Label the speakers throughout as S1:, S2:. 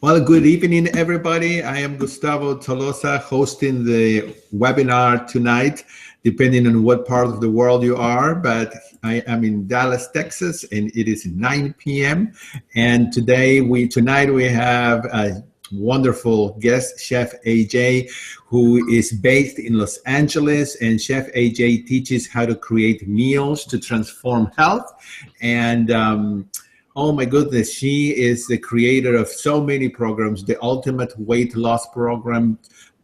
S1: Well, good evening, everybody. I am Gustavo Tolosa hosting the webinar tonight, depending on what part of the world you are. But I am in Dallas, Texas, and it is 9 p.m. And tonight we have a wonderful guest, Chef AJ, who is based in Los Angeles. And Chef AJ teaches how to create meals to transform health. And oh my goodness, she is the creator of so many programs, the Ultimate Weight Loss Program.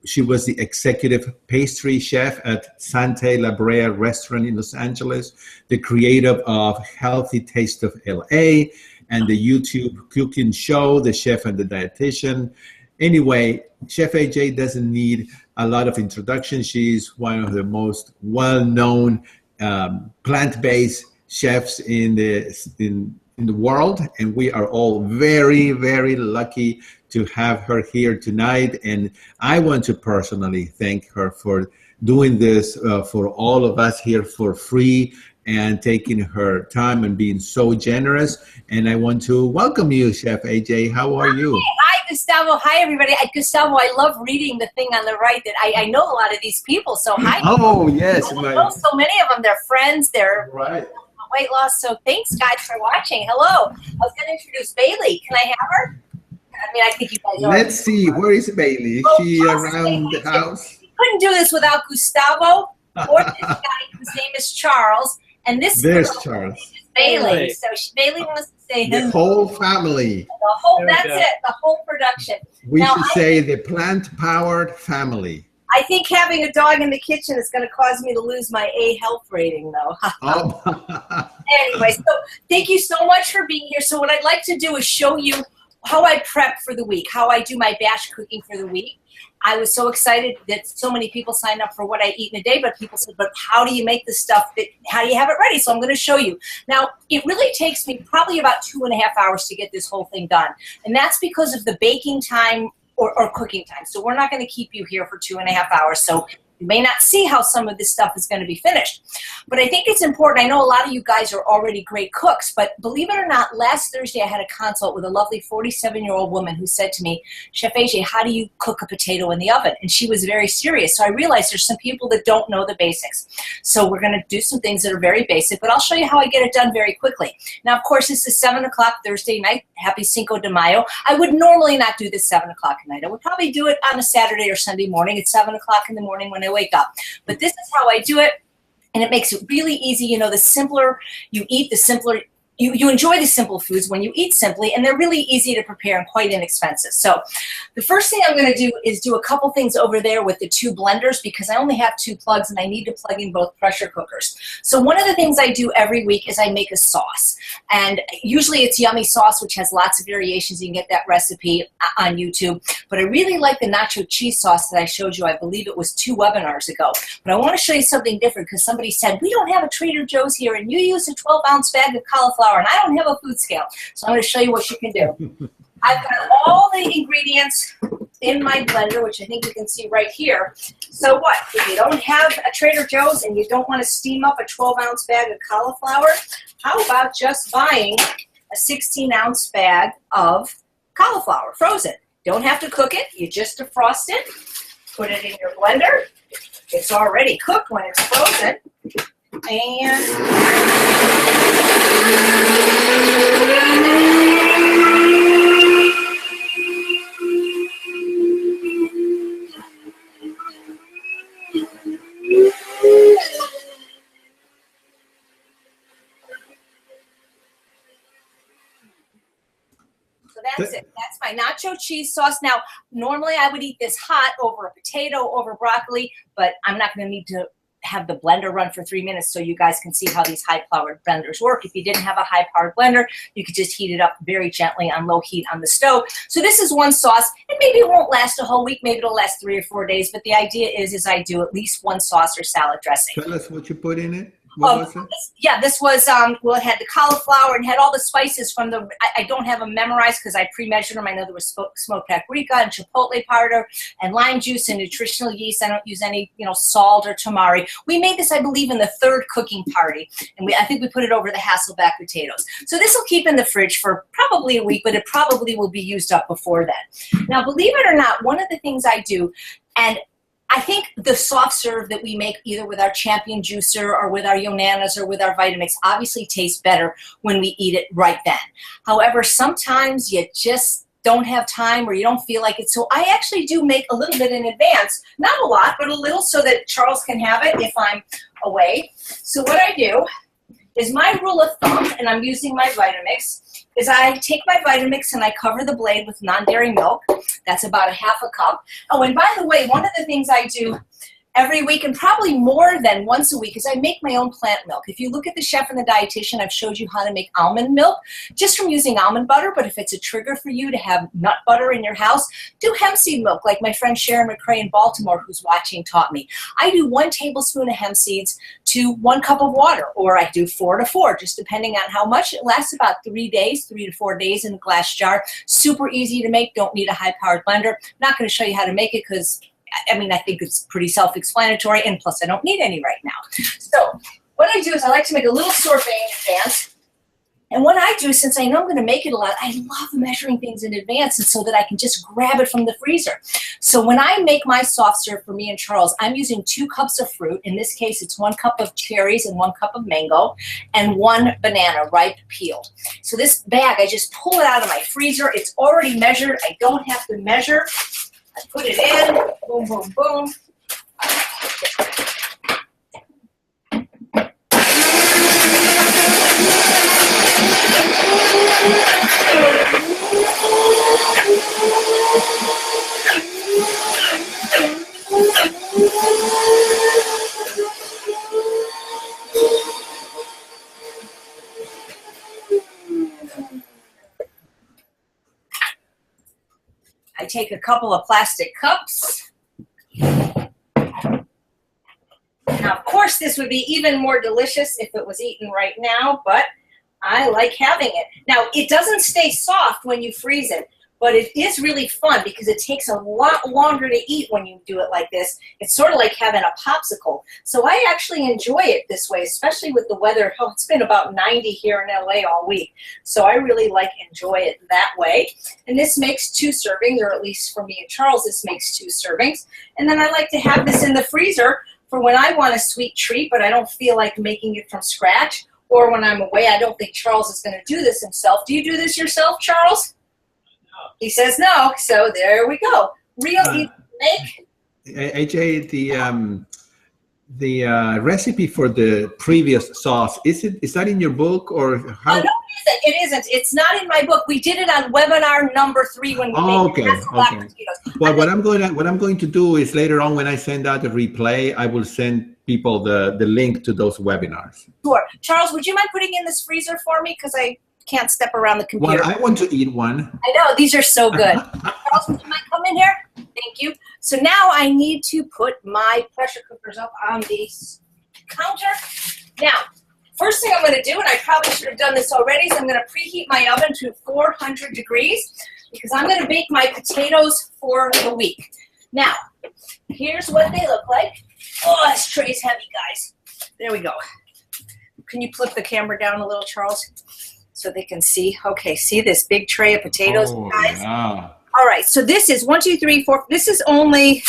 S1: She was the executive pastry chef at Sante La Brea restaurant in Los Angeles, the creator of Healthy Taste of LA, and the YouTube cooking show, The Chef and the Dietitian. Anyway, Chef AJ doesn't need a lot of introduction. She's one of the most well-known plant-based chefs in the world, and we are all very, very lucky to have her here tonight. And I want to personally thank her for doing this for all of us here for free and taking her time and being so generous. And I want to welcome you, Chef AJ. How are you?
S2: Hi, Gustavo. Hi, everybody. Gustavo, I love reading the thing on the right that I know a lot of these people. So hi.
S1: Oh, yes.
S2: I know so many of them. They're friends. They're
S1: right.
S2: Weight loss. So thanks, guys, for watching. Hello. I was going to introduce Bailey. Can I have her? I mean, I think you guys know.
S1: Let's see. Where is Bailey? Is she around the house?
S2: We couldn't do this without Gustavo or this guy whose name is Charles. And
S1: there's Charles.
S2: Is Bailey. So Bailey wants to say
S1: the whole family.
S2: That's it. The whole production.
S1: We should say the plant-powered family.
S2: I think having a dog in the kitchen is going to cause me to lose my A health rating, though. Anyway, so thank you so much for being here. So what I'd like to do is show you how I prep for the week, how I do my batch cooking for the week. I was so excited that so many people signed up for what I eat in a day, but people said, but how do you make the stuff? How do you have it ready? So I'm going to show you. Now, it really takes me probably about 2.5 hours to get this whole thing done. And that's because of the baking time or cooking time. So we're not going to keep you here for 2.5 hours. So you may not see how some of this stuff is going to be finished. But I think it's important. I know a lot of you guys are already great cooks, but believe it or not, last Thursday I had a consult with a lovely 47-year-old woman who said to me, Chef AJ, how do you cook a potato in the oven? And she was very serious. So I realized there's some people that don't know the basics. So we're going to do some things that are very basic, but I'll show you how I get it done very quickly. Now, of course, this is 7 o'clock Thursday night. Happy Cinco de Mayo. I would normally not do this 7 o'clock at night. I would probably do it on a Saturday or Sunday morning at 7 o'clock in the morning when I wake up. But this is how I do it, and it makes it really easy. You know, the simpler you eat, the simpler you enjoy the simple foods when you eat simply, and they're really easy to prepare and quite inexpensive. So the first thing I'm going to do is do a couple things over there with the 2 blenders because I only have 2 plugs and I need to plug in both pressure cookers. So one of the things I do every week is I make a sauce, and usually it's yummy sauce, which has lots of variations. You can get that recipe on YouTube, but I really like the nacho cheese sauce that I showed you. I believe it was 2 webinars ago, but I want to show you something different because somebody said, we don't have a Trader Joe's here and you use a 12-ounce bag of cauliflower and I don't have a food scale. So I'm going to show you what you can do. I've got all the ingredients in my blender, which I think you can see right here. So what? If you don't have a Trader Joe's and you don't want to steam up a 12-ounce bag of cauliflower, how about just buying a 16-ounce bag of cauliflower, frozen? Don't have to cook it. You just defrost it, put it in your blender. It's already cooked when it's frozen. And so that's it. That's my nacho cheese sauce. Now, normally I would eat this hot over a potato, over broccoli, but I'm not going to need to have the blender run for 3 minutes so you guys can see how these high-powered blenders work. If you didn't have a high-powered blender, you could just heat it up very gently on low heat on the stove. So this is one sauce, and maybe it won't last a whole week. Maybe it'll last 3 or 4 days, but the idea is I do at least one sauce or salad dressing.
S1: Tell us what you put in it. What was it?
S2: Yeah, this was, well, it had the cauliflower and had all the spices from the, I don't have them memorized because I pre-measured them. I know there was smoked paprika and chipotle powder and lime juice and nutritional yeast. I don't use any, salt or tamari. We made this, I believe, in the third cooking party. And I think we put it over the Hasselback potatoes. So this will keep in the fridge for probably a week, but it probably will be used up before then. Now, believe it or not, one of the things I do, and I think the soft serve that we make either with our Champion juicer or with our Yonanas or with our Vitamix obviously tastes better when we eat it right then. However, sometimes you just don't have time or you don't feel like it. So I actually do make a little bit in advance. Not a lot, but a little so that Charles can have it if I'm away. So what I do is my rule of thumb, and I'm using my Vitamix, is I take my Vitamix and I cover the blade with non-dairy milk. That's about a half a cup. Oh, and by the way, one of the things I do every week, and probably more than once a week, is I make my own plant milk. If you look at the chef and the dietitian, I've showed you how to make almond milk just from using almond butter, but if it's a trigger for you to have nut butter in your house, do hemp seed milk like my friend Sharon McCrae in Baltimore, who's watching, taught me. I do 1 tablespoon of hemp seeds to 1 cup of water, or I do 4 to 4, just depending on how much. It lasts about 3 days, 3 to 4 days in a glass jar. Super easy to make, don't need a high-powered blender. not going to show you how to make it because I think it's pretty self-explanatory, and plus I don't need any right now. So what I do is I like to make a little sorbet in advance. And what I do, since I know I'm going to make it a lot, I love measuring things in advance and so that I can just grab it from the freezer. So when I make my soft serve for me and Charles, I'm using 2 cups of fruit. In this case, it's 1 cup of cherries and 1 cup of mango and 1 banana, ripe peeled. So this bag, I just pull it out of my freezer. It's already measured. I don't have to measure. I put it in, boom, boom, boom. I take a couple of plastic cups. Now, of course, this would be even more delicious if it was eaten right now, but I like having it. Now, it doesn't stay soft when you freeze it, but it is really fun because it takes a lot longer to eat when you do it like this. It's sort of like having a popsicle. So I actually enjoy it this way, especially with the weather. Oh, it's been about 90 here in LA all week. So I really enjoy it that way. And this makes 2 servings, or at least for me and Charles, this makes 2 servings. And then I like to have this in the freezer for when I want a sweet treat, but I don't feel like making it from scratch. Or when I'm away, I don't think Charles is going to do this himself. Do you do this yourself, Charles? No. He says no, so there we go. Real easy to make.
S1: AJ, the recipe for the previous sauce, is that in your book or how?
S2: No, it isn't. It's not in my book. We did it on webinar number 3 when we made potatoes.
S1: Well, what I'm going to do is later on when I send out the replay, I will send people the link to those webinars.
S2: Sure. Charles, would you mind putting in this freezer for me? Because I can't step around the computer.
S1: Well, I want to eat one.
S2: I know. These are so good. Charles, would you mind come in here? Thank you. So now I need to put my pressure cookers up on the counter. Now, first thing I'm going to do, and I probably should have done this already, is I'm going to preheat my oven to 400 degrees because I'm going to bake my potatoes for the week. Now, here's what they look like. Oh, this tray's heavy, guys. There we go. Can you flip the camera down a little, Charles, so they can see? Okay, see this big tray of potatoes, guys? Yeah. All right, so this is 1, 2, 3, 4. This is only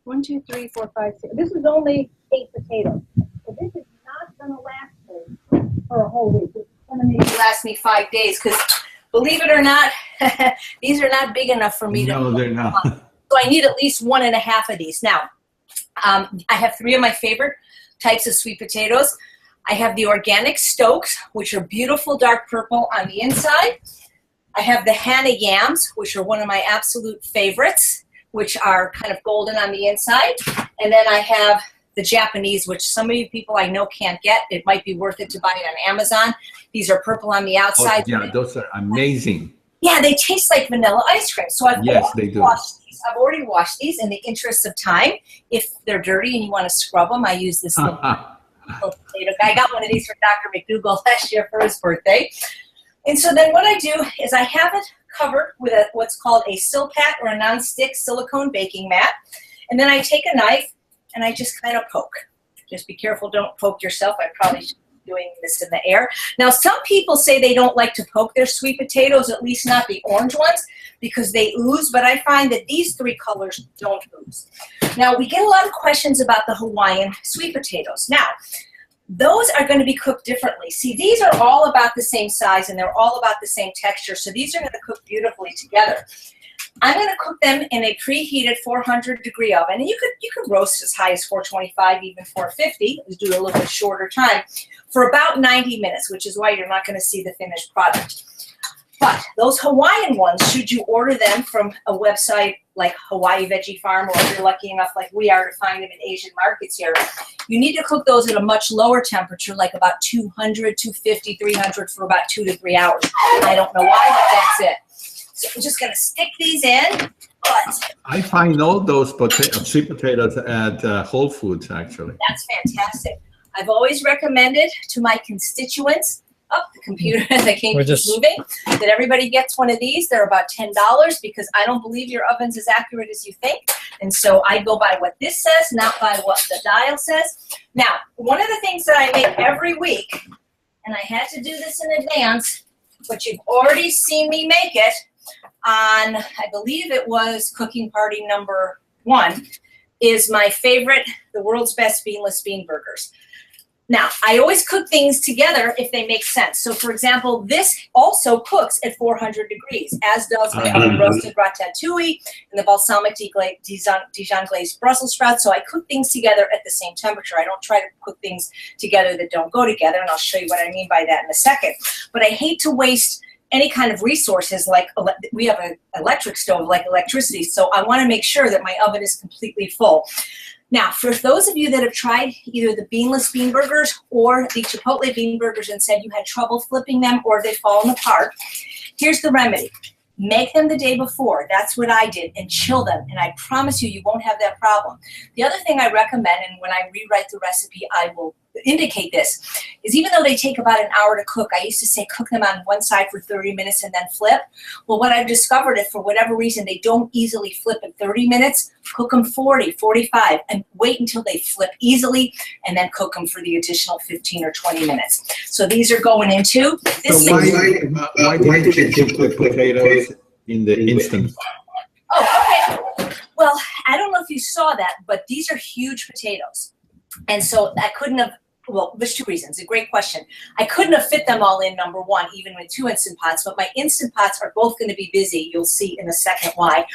S2: 1, 2, 3, 4, 5, 6. This is only 8 potatoes. So this is not going to last me for a whole week. It's going to maybe last me 5 days because, believe it or not, these are not big enough for me to.
S1: No, they're not.
S2: So I need at least 1.5 of these. Now, I have 3 of my favorite types of sweet potatoes. I have the organic Stokes, which are beautiful dark purple on the inside. I have the Hannah Yams, which are one of my absolute favorites, which are kind of golden on the inside. And then I have the Japanese, which some of you people I know can't get. It might be worth it to buy it on Amazon. These are purple on the outside.
S1: Oh, yeah, those are amazing.
S2: Yeah, they taste like vanilla ice cream. So I've already washed these in the interest of time. If they're dirty and you want to scrub them, I use this little little potato guy. I got one of these from Dr. McDougall last year for his birthday. And so then what I do is I have it covered with what's called a Silpat or a non-stick silicone baking mat. And then I take a knife and I just kind of poke. Just be careful, don't poke yourself. I probably should be doing this in the air. Now, some people say they don't like to poke their sweet potatoes, at least not the orange ones, because they ooze, but I find that these three colors don't ooze. Now, we get a lot of questions about the Hawaiian sweet potatoes. Now, those are going to be cooked differently. See, these are all about the same size and they're all about the same texture, so these are going to cook beautifully together. I'm going to cook them in a preheated 400-degree oven, and you could roast as high as 425, even 450. Let's do a little bit shorter time for about 90 minutes, which is why you're not going to see the finished product. But those Hawaiian ones, should you order them from a website like Hawaii Veggie Farm, or if you're lucky enough like we are to find them in Asian markets here, you need to cook those at a much lower temperature, like about 200, 250, 300 for about 2 to 3 hours. I don't know why, but that's it. So I'm just going to stick these in. But
S1: I find all those sweet potatoes at Whole Foods, actually.
S2: That's fantastic. I've always recommended to my constituents, the computer as I keep moving, that everybody gets one of these. They're about $10 because I don't believe your oven's as accurate as you think. And so I go by what this says, not by what the dial says. Now, one of the things that I make every week, and I had to do this in advance, but you've already seen me make it on, I believe it was cooking party number 1, is my favorite, the world's best beanless bean burgers. Now, I always cook things together if they make sense. So, for example, this also cooks at 400 degrees, as does my oven roasted ratatouille and the balsamic Dijon glazed Brussels sprouts. So I cook things together at the same temperature. I don't try to cook things together that don't go together, and I'll show you what I mean by that in a second. But I hate to waste any kind of resources, like we have an electric stove, like electricity. So I want to make sure that my oven is completely full. Now, for those of you that have tried either the beanless bean burgers or the Chipotle bean burgers and said you had trouble flipping them or they've fallen apart, here's the remedy. Make them the day before. That's what I did, and chill them. And I promise you, you won't have that problem. The other thing I recommend, and when I rewrite the recipe, I will indicate this, is even though they take about an hour to cook, I used to say cook them on one side for 30 minutes and then flip. Well, what I've discovered is for whatever reason, they don't easily flip in 30 minutes, cook them 40, 45, and wait until they flip easily, and then cook them for the additional 15 or 20 minutes. So these are going into this.
S1: So why did you cook the potatoes in the Instant Pot?
S2: Oh, okay. Well, I don't know if you saw that, but these are huge potatoes. And so I couldn't have, well, there's 2 reasons. A great question. I couldn't have fit them all in, number 1, even with 2 Instant Pots, but my Instant Pots are both going to be busy. You'll see in a second why.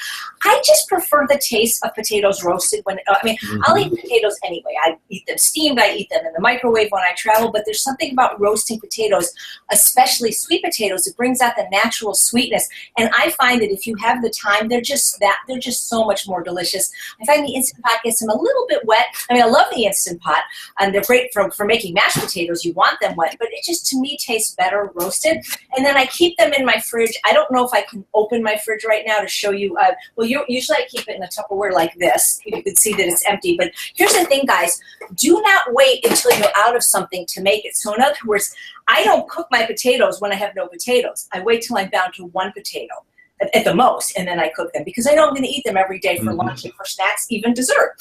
S2: I just prefer the taste of potatoes roasted when, I'll eat potatoes anyway. I eat them steamed. I eat them in the microwave when I travel, but there's something about roasting potatoes, especially sweet potatoes. It brings out the natural sweetness. And I find that if you have the time, they're just so much more delicious. I find the Instant Pot gets them a little bit wet. I love the Instant Pot, and they're great for making mashed potatoes. You want them wet, but it just, to me, tastes better roasted. And then I keep them in my fridge. I don't know if I can open my fridge right now to show you. Usually I keep it in a Tupperware like this. You can see that it's empty. But here's the thing, guys. Do not wait until you're out of something to make it. So in other words, I don't cook my potatoes when I have no potatoes. I wait till I'm down to 1 potato at the most, and then I cook them, because I know I'm going to eat them every day for lunch and for snacks, even dessert.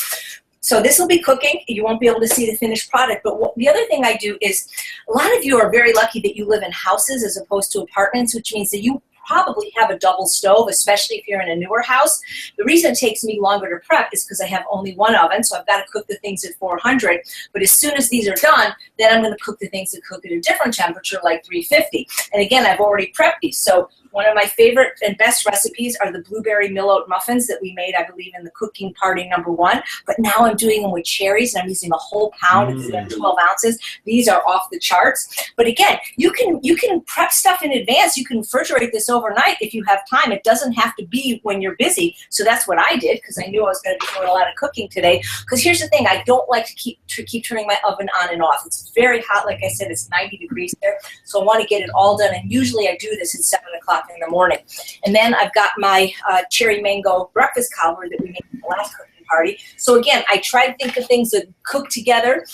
S2: So this will be cooking. You won't be able to see the finished product. But the other thing I do is, a lot of you are very lucky that you live in houses as opposed to apartments, which means that you probably have a double stove, especially if you're in a newer house. The reason it takes me longer to prep is because I have only 1 oven, so I've got to cook the things at 400. But as soon as these are done, then I'm going to cook the things that cook at a different temperature, like 350. And again, I've already prepped these. So one of my favorite and best recipes are the blueberry mill oat muffins that we made, I believe, in the cooking party number 1. But now I'm doing them with cherries, and I'm using a whole pound instead of 12 ounces. These are off the charts. But again, you can prep stuff in advance. You can refrigerate this overnight if you have time. It doesn't have to be when you're busy. So that's what I did, because I knew I was going to be doing a lot of cooking today. Because here's the thing, I don't like to keep turning my oven on and off. It's very hot. Like I said, it's 90 degrees there. So I want to get it all done. And usually I do this at 7 o'clock in the morning. And then I've got my cherry mango breakfast cobbler that we made at the last cooking party. So again, I try to think of things that cook together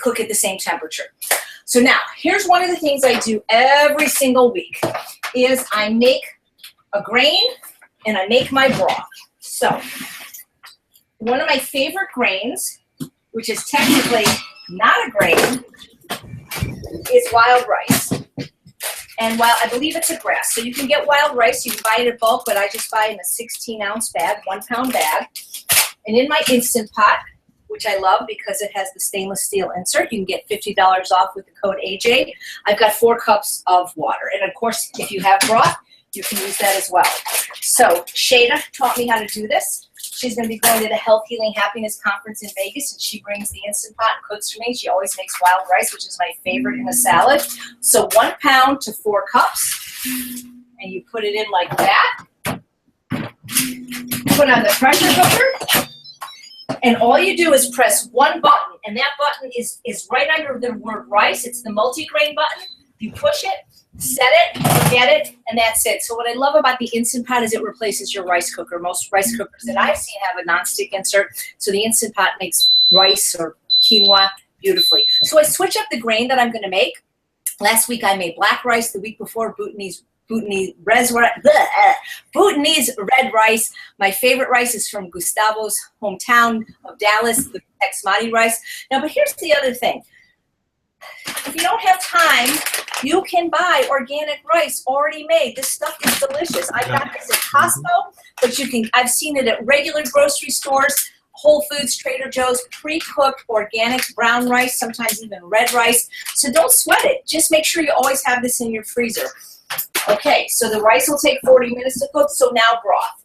S2: cook at the same temperature. So now, here's one of the things I do every single week is I make a grain and I make my broth. So one of my favorite grains, which is technically not a grain, is wild rice. And I believe it's a grass. So you can get wild rice. You can buy it in bulk, but I just buy it in a 16-ounce bag, 1-pound bag. And in my Instant Pot, which I love because it has the stainless steel insert, you can get $50 off with the code AJ. I've got 4 cups of water. And of course, if you have broth, you can use that as well. So Shada taught me how to do this. She's going to be going to the Health, Healing, Happiness Conference in Vegas, and she brings the Instant Pot and cooks for me. She always makes wild rice, which is my favorite in a salad. So 1 pound to 4 cups, and you put it in like that. Put on the pressure cooker, and all you do is press one button, and that button is right under the word rice. It's the multi-grain button. You push it, set it, forget it, and that's it. So what I love about the Instant Pot is it replaces your rice cooker. Most rice cookers that I've seen have a nonstick insert, so the Instant Pot makes rice or quinoa beautifully. So I switch up the grain that I'm going to make. Last week I made black rice. The week before, Bhutanese red rice. My favorite rice is from Gustavo's hometown of Dallas, the Basmati rice. Now, but here's the other thing. If you don't have time, you can buy organic rice already made. This stuff is delicious. I got this at Costco, but I've seen it at regular grocery stores, Whole Foods, Trader Joe's, pre-cooked organic brown rice, sometimes even red rice. So don't sweat it. Just make sure you always have this in your freezer. Okay, so the rice will take 40 minutes to cook, so now broth.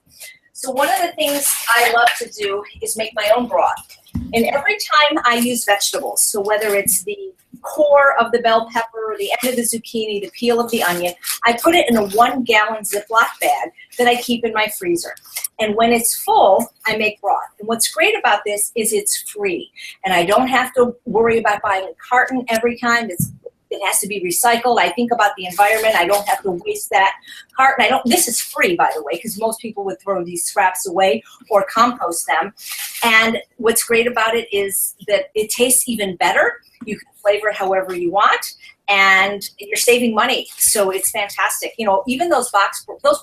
S2: So one of the things I love to do is make my own broth. And every time I use vegetables, so whether it's the core of the bell pepper, the end of the zucchini, the peel of the onion, I put it in a 1-gallon Ziploc bag that I keep in my freezer. And when it's full, I make broth. And what's great about this is it's free. And I don't have to worry about buying a carton every time. It has to be recycled. I think about the environment. I don't have to waste that carton. This is free, by the way, because most people would throw these scraps away or compost them. And what's great about it is that it tastes even better. You can flavor it however you want, and you're saving money. So it's fantastic. You know, even those box broths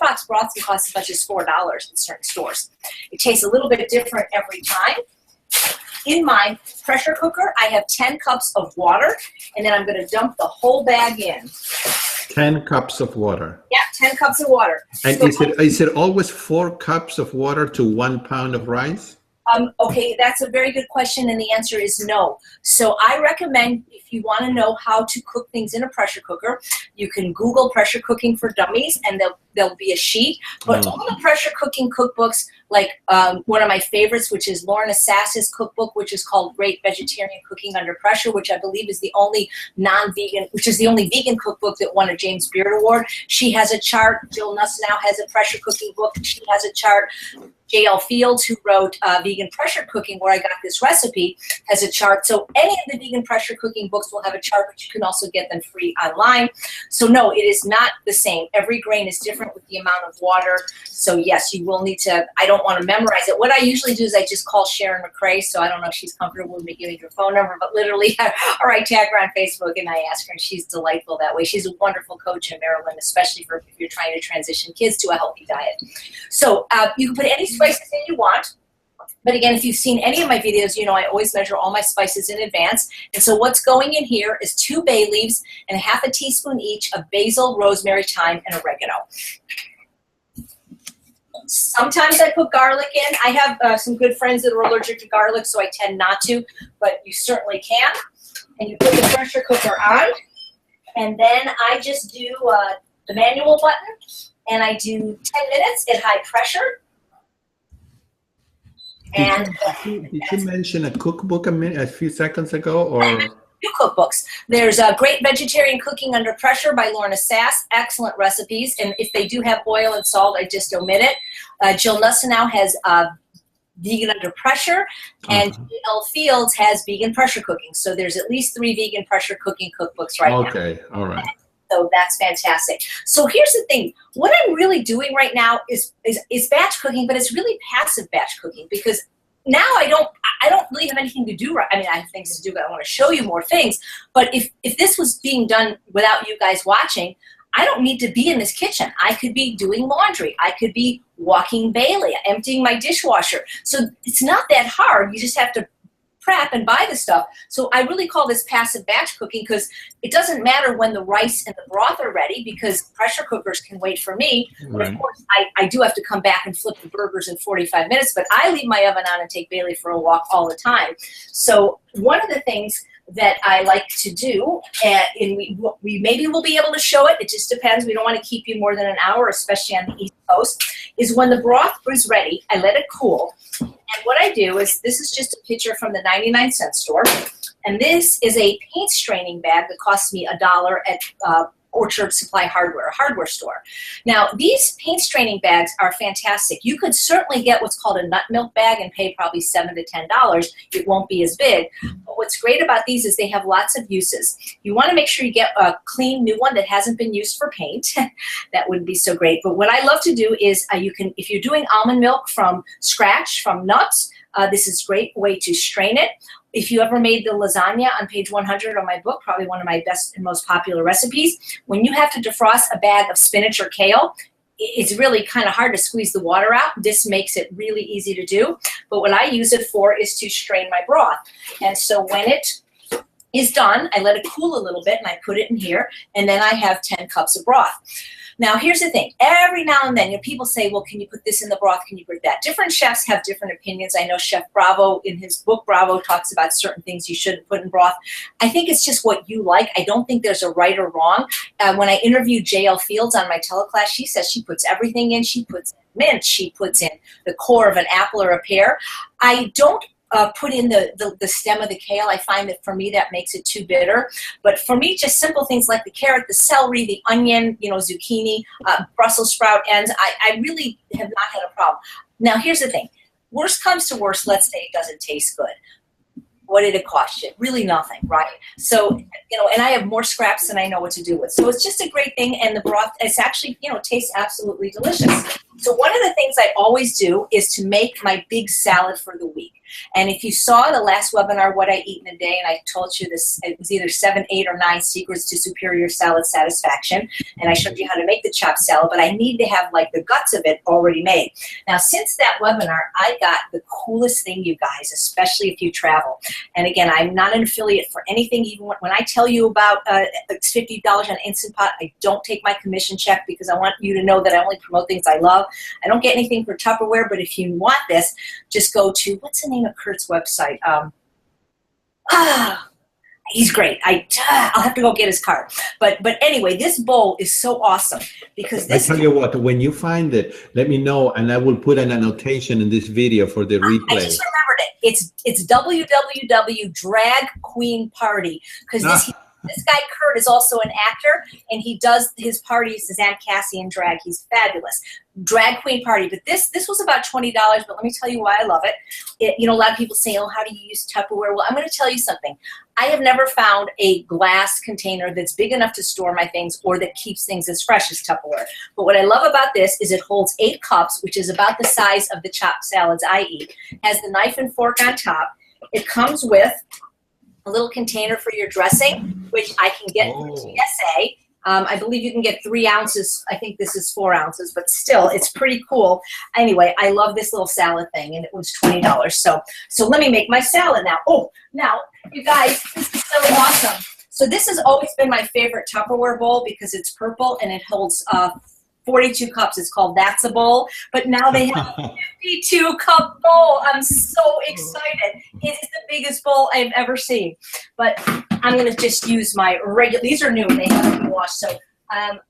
S2: can cost as much as $4 in certain stores. It tastes a little bit different every time. In my pressure cooker, I have 10 cups of water, and then I'm going to dump the whole bag in.
S1: 10 cups of water.
S2: Yeah, 10 cups of water.
S1: And so, is it always 4 cups of water to 1 pound of rice?
S2: Okay, that's a very good question, and the answer is no. So I recommend, if you want to know how to cook things in a pressure cooker, you can Google pressure cooking for dummies, and there'll be a sheet. But all the pressure cooking cookbooks, like one of my favorites, which is Lauren Assas's cookbook, which is called Great Vegetarian Cooking Under Pressure, which I believe is the only vegan cookbook that won a James Beard Award. She has a chart. Jill Nussenow has a pressure cooking book. She has a chart. J.L. Fields, who wrote Vegan Pressure Cooking, where I got this recipe, has a chart. So any of the vegan pressure cooking books will have a chart, but you can also get them free online. So no, it is not the same. Every grain is different with the amount of water. So yes, you will need to, I don't want to memorize it. What I usually do is I just call Sharon McCrae, so I don't know if she's comfortable with me giving her phone number, but literally, or I tag her on Facebook and I ask her, and she's delightful that way. She's a wonderful coach in Maryland, especially for if you're trying to transition kids to a healthy diet. So you can put any spices in you want. But again, if you've seen any of my videos, you know I always measure all my spices in advance. And so what's going in here is 2 bay leaves and ½ a teaspoon each of basil, rosemary, thyme, and oregano. Sometimes I put garlic in. I have some good friends that are allergic to garlic, so I tend not to, but you certainly can. And you put the pressure cooker on, and then I just do the manual button, and I do 10 minutes at high pressure. And
S1: did you mention a cookbook a few seconds ago, or?
S2: 2 cookbooks. There's Great Vegetarian Cooking Under Pressure by Lorna Sass. Excellent recipes, and if they do have oil and salt, I just omit it. Jill Nussenow has Vegan Under Pressure, and J.L. Fields has Vegan Pressure Cooking. So there's at least 3 vegan pressure cooking cookbooks right now.
S1: Okay, all right.
S2: So that's fantastic. So here's the thing. What I'm really doing right now is batch cooking, but it's really passive batch cooking, because now I don't really have anything to do. I mean, I have things to do, but I want to show you more things. But if this was being done without you guys watching, I don't need to be in this kitchen. I could be doing laundry. I could be walking Bailey, emptying my dishwasher. So it's not that hard. You just have to prep and buy the stuff. So I really call this passive batch cooking, because it doesn't matter when the rice and the broth are ready, because pressure cookers can wait for me. But of course, I do have to come back and flip the burgers in 45 minutes, but I leave my oven on and take Bailey for a walk all the time. So one of the things that I like to do, and we maybe will be able to show it, it just depends, we don't want to keep you more than an hour, especially on the East Coast, is when the broth is ready, I let it cool. And what I do is, this is just a picture from the 99-cent store, and this is a paint straining bag that costs me $1 at Orchard Supply Hardware, a hardware store. Now, these paint straining bags are fantastic. You could certainly get what's called a nut milk bag and pay probably $7 to $10. It won't be as big. But what's great about these is they have lots of uses. You want to make sure you get a clean new one that hasn't been used for paint. That wouldn't be so great. But what I love to do is you can, if you're doing almond milk from scratch, from nuts, this is a great way to strain it. If you ever made the lasagna on page 100 of my book, probably one of my best and most popular recipes, when you have to defrost a bag of spinach or kale, it's really kind of hard to squeeze the water out. This makes it really easy to do. But what I use it for is to strain my broth. And so when it is done, I let it cool a little bit and I put it in here, and then I have 10 cups of broth. Now, here's the thing. Every now and then, people say, well, can you put this in the broth? Can you put that? Different chefs have different opinions. I know Chef Bravo, in his book, Bravo, talks about certain things you shouldn't put in broth. I think it's just what you like. I don't think there's a right or wrong. When I interviewed J.L. Fields on my teleclass, she says she puts everything in. She puts in mint. She puts in the core of an apple or a pear. I don't put in the stem of the kale. I find that for me that makes it too bitter. But for me, just simple things like the carrot, the celery, the onion, zucchini, Brussels sprout ends, I really have not had a problem. Now, here's the thing. Worst comes to worst, let's say it doesn't taste good. What did it cost you? Really nothing, right? So, and I have more scraps than I know what to do with. So it's just a great thing, and the broth, it's actually, tastes absolutely delicious. So one of the things I always do is to make my big salad for the week. And if you saw the last webinar, What I Eat in a Day, and I told you this, it was either 7, 8, or 9 secrets to superior salad satisfaction. And I showed you how to make the chopped salad, but I need to have like the guts of it already made. Now, since that webinar, I got the coolest thing, you guys, especially if you travel. And again, I'm not an affiliate for anything. Even when I tell you about it's $50 on Instant Pot, I don't take my commission check, because I want you to know that I only promote things I love. I don't get anything for Tupperware, but if you want this, just go to, what's the name of Kurt's website? He's great. I'll have to go get his card. But anyway, this bowl is so awesome, because this.
S1: I tell you what, when you find it, let me know, and I will put an annotation in this video for the replay.
S2: I just remembered it. It's www Drag Queen Party, because this guy Kurt is also an actor, and he does his parties as Aunt Cassie in drag. He's fabulous. Drag Queen Party. But this was about $20, but let me tell you why I love it. A lot of people say, oh, how do you use Tupperware? Well, I'm going to tell you something. I have never found a glass container that's big enough to store my things, or that keeps things as fresh as Tupperware. But what I love about this is it holds 8 cups, which is about the size of the chopped salads I eat. Has the knife and fork on top. It comes with a little container for your dressing, which I can get from TSA. I believe you can get 3 ounces. I think this is 4 ounces, but still, it's pretty cool. Anyway, I love this little salad thing, and it was $20. So let me make my salad now. Oh, now, you guys, this is so awesome. So this has always been my favorite Tupperware bowl, because it's purple and it holds 42 cups. It's called That's a Bowl. But now they have a 52-cup bowl. I'm so excited. It is the biggest bowl I've ever seen. But I'm going to just use my regular. These are new. They haven't been washed. So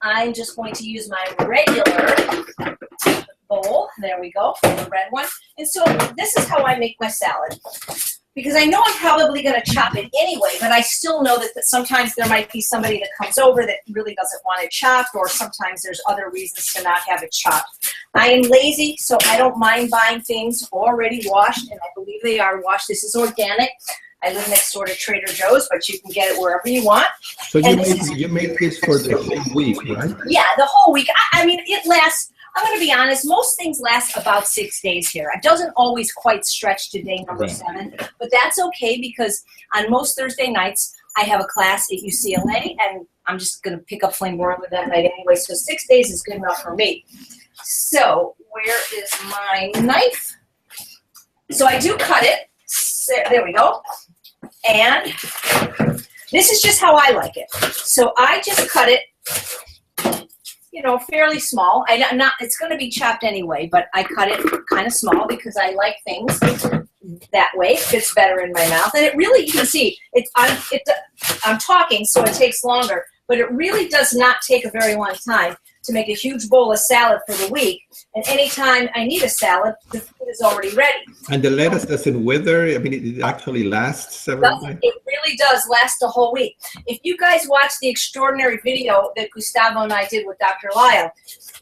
S2: I'm just going to use my regular bowl. There we go, the red one. And so this is how I make my salad. Because I know I'm probably going to chop it anyway, but I still know that sometimes there might be somebody that comes over that really doesn't want it chopped, or sometimes there's other reasons to not have it chopped. I am lazy, so I don't mind buying things already washed, and I believe they are washed. This is organic. I live next door to Trader Joe's, but you can get it wherever you want.
S1: So you make this for the whole week, right?
S2: Yeah, the whole week. I mean, it lasts. I'm going to be honest, most things last about 6 days here. It doesn't always quite stretch to day number 7, but that's okay because on most Thursday nights, I have a class at UCLA, and I'm just going to pick up flame broiler that night anyway, so 6 days is good enough for me. So where is my knife? So I do cut it. So, there we go. And this is just how I like it. So I just cut it, you know, fairly small. It's going to be chopped anyway, but I cut it kind of small because I like things that way. It fits better in my mouth. And it really, you can see, I'm talking, so it takes longer, but it really does not take a very long time to make a huge bowl of salad for the week. And anytime I need a salad, the food is already ready.
S1: And the lettuce doesn't wither? I mean, it actually lasts several days?
S2: It really does last a whole week. If you guys watch the extraordinary video that Gustavo and I did with Dr. Lyle,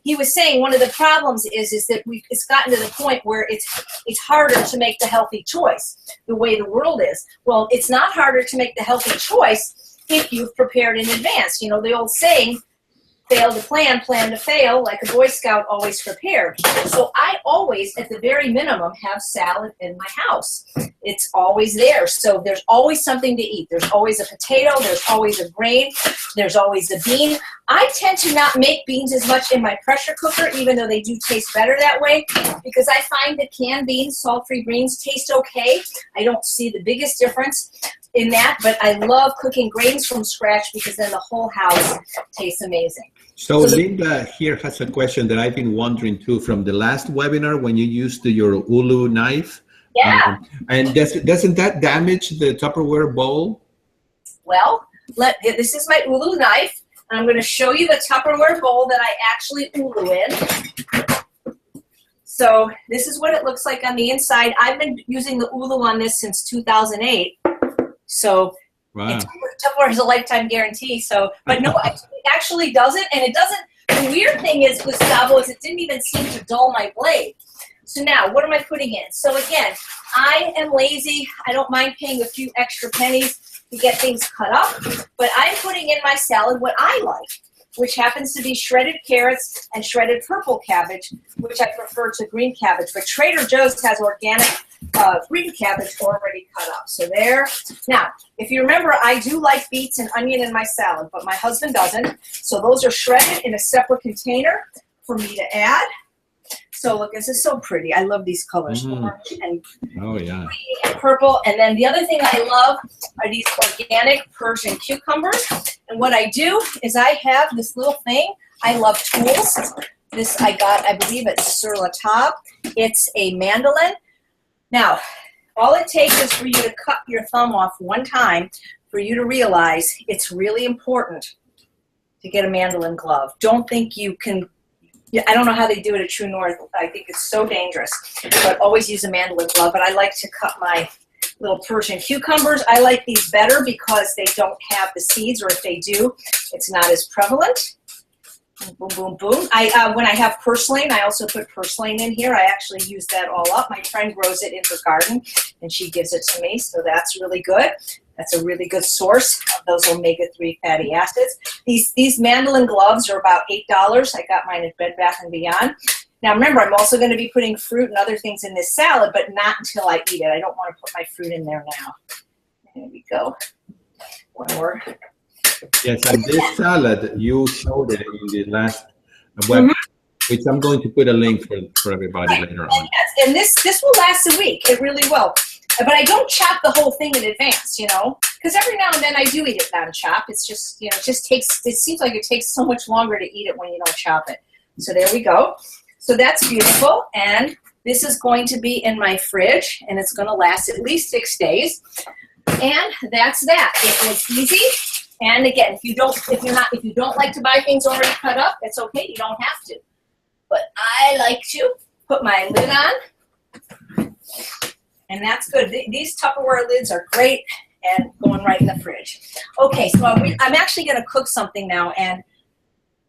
S2: he was saying one of the problems is that it's gotten to the point where it's harder to make the healthy choice the way the world is. Well, it's not harder to make the healthy choice if you've prepared in advance. You know, the old saying, fail to plan, plan to fail, like a Boy Scout, always prepared. So I always, at the very minimum, have salad in my house. It's always there. So there's always something to eat. There's always a potato. There's always a grain. There's always a bean. I tend to not make beans as much in my pressure cooker, even though they do taste better that way, because I find that canned beans, salt-free greens, taste okay. I don't see the biggest difference in that, but I love cooking grains from scratch because then the whole house tastes amazing.
S1: So Linda here has a question that I've been wondering too from the last webinar when you used your ulu knife.
S2: Yeah.
S1: And doesn't that damage the Tupperware bowl?
S2: Well, this is my ulu knife, and I'm going to show you the Tupperware bowl that I actually ulu in. So this is what it looks like on the inside. I've been using the ulu on this since 2008. So wow. Tupperware has a lifetime guarantee. So, but no, it actually doesn't. And it doesn't. The weird thing is, Gustavo, is it didn't even seem to dull my blade. So now, what am I putting in? So again, I am lazy. I don't mind paying a few extra pennies to get things cut up. But I'm putting in my salad what I like, which happens to be shredded carrots and shredded purple cabbage, which I prefer to green cabbage. But Trader Joe's has organic green cabbage already cut up. So there. Now, if you remember, I do like beets and onion in my salad, but my husband doesn't. So those are shredded in a separate container for me to add. So look, this is so pretty. I love these colors. Orange and green and purple. And then the other thing I love are these organic Persian cucumbers. And what I do is I have this little thing. I love tools. This I got, I believe, at Sur La Table. It's a mandolin. Now, all it takes is for you to cut your thumb off one time for you to realize it's really important to get a mandolin glove. Don't think you can. I don't know how they do it at True North. I think it's so dangerous. But always use a mandolin glove. But I like to cut my little Persian cucumbers. I like these better because they don't have the seeds, or if they do, it's not as prevalent. Boom, boom, boom. When I have purslane, I also put purslane in here. I actually use that all up. My friend grows it in her garden, and she gives it to me, so that's really good. That's a really good source of those omega-3 fatty acids. These mandolin gloves are about $8. I got mine at Bed Bath & Beyond. Now remember, I'm also going to be putting fruit and other things in this salad, but not until I eat it. I don't want to put my fruit in there now. There we go. One more.
S1: Yes, and this salad, you showed it in the last webinar, which I'm going to put a link for everybody later on.
S2: Yes, and this will last a week. It really will. But I don't chop the whole thing in advance, you know, because every now and then I do eat it non-chop. It's just, you know, it seems like it takes so much longer to eat it when you don't chop it. So there we go. So that's beautiful. And this is going to be in my fridge, and it's going to last at least 6 days. And that's that. It was easy. And again, if you don't like to buy things already cut up, it's okay. You don't have to. But I like to put my lid on. And that's good. These Tupperware lids are great and going right in the fridge. Okay, so I'm actually going to cook something now, and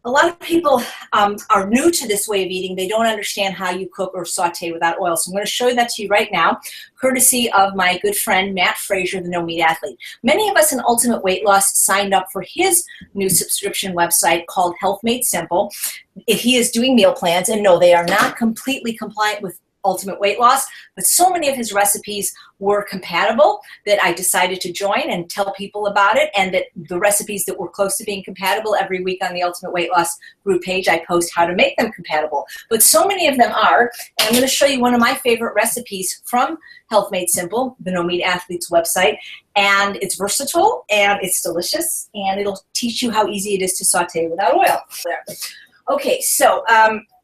S2: A lot of people are new to this way of eating. They don't understand how you cook or saute without oil. So I'm going to show that to you right now, courtesy of my good friend, Matt Frazier, the No Meat Athlete. Many of us in Ultimate Weight Loss signed up for his new subscription website called Health Made Simple. He is doing meal plans, and no, they are not completely compliant with Ultimate Weight Loss, but so many of his recipes were compatible that I decided to join and tell people about it, and that the recipes that were close to being compatible, every week on the Ultimate Weight Loss group page, I post how to make them compatible. But so many of them are, and I'm going to show you one of my favorite recipes from Health Made Simple, the No Meat Athlete's website, and it's versatile, and it's delicious, and it'll teach you how easy it is to saute without oil. Okay, so,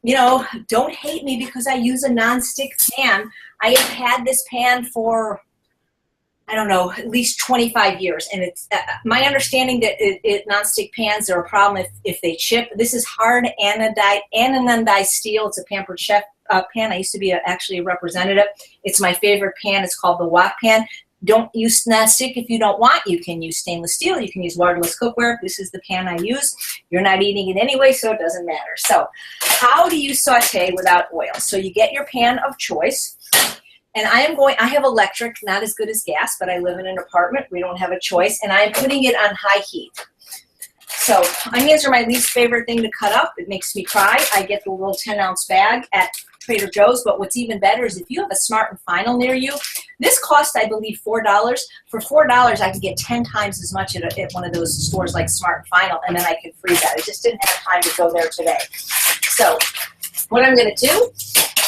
S2: you know, don't hate me because I use a nonstick pan. I have had this pan for, I don't know, at least 25 years. And it's my understanding that nonstick pans are a problem if they chip. This is hard anodized steel. It's a Pampered Chef pan. I used to be actually a representative. It's my favorite pan. It's called the wok pan. Don't use nonstick if you don't want. You can use stainless steel. You can use waterless cookware. This is the pan I use. You're not eating it anyway, so it doesn't matter. So how do you saute without oil? So you get your pan of choice. And I have electric, not as good as gas, but I live in an apartment. We don't have a choice. And I'm putting it on high heat. So onions are my least favorite thing to cut up. It makes me cry. I get the little 10-ounce bag at Trader Joe's, but what's even better is if you have a Smart and Final near you. This cost, I believe, $4. For $4, I could get 10 times as much at one of those stores like Smart and Final, and then I could freeze that. I just didn't have time to go there today. So what I'm going to do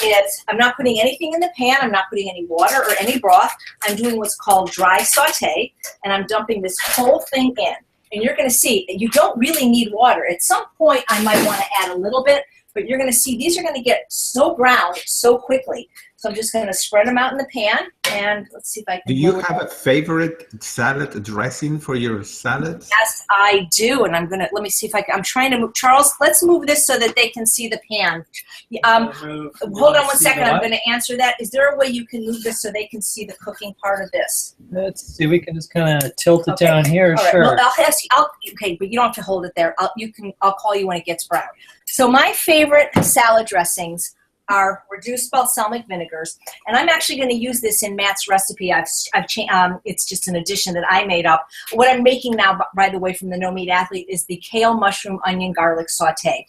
S2: is I'm not putting anything in the pan. I'm not putting any water or any broth. I'm doing what's called dry saute, and I'm dumping this whole thing in. And you're going to see that you don't really need water. At some point, I might want to add a little bit, but you're going to see these are going to get so brown so quickly. So I'm just going to spread them out in the pan, and let's see if I can.
S1: Do you have a favorite salad dressing for your salads?
S2: Yes, I do, and I'm going to, let me see if I can. I'm trying to move. Charles, let's move this so that they can see the pan. Hold on one second. I'm going to answer that. Is there a way you can move this so they can see the cooking part of this?
S3: Let's see. We can just kind of tilt it down here.
S2: All right.
S3: Sure.
S2: Well, okay, but you don't have to hold it there. I'll call you when it gets brown. So my favorite salad dressings are reduced balsamic vinegars, and I'm actually going to use this in Matt's recipe. It's just an addition that I made up. What I'm making now, by the way, from the No Meat Athlete is the kale, mushroom, onion, garlic saute.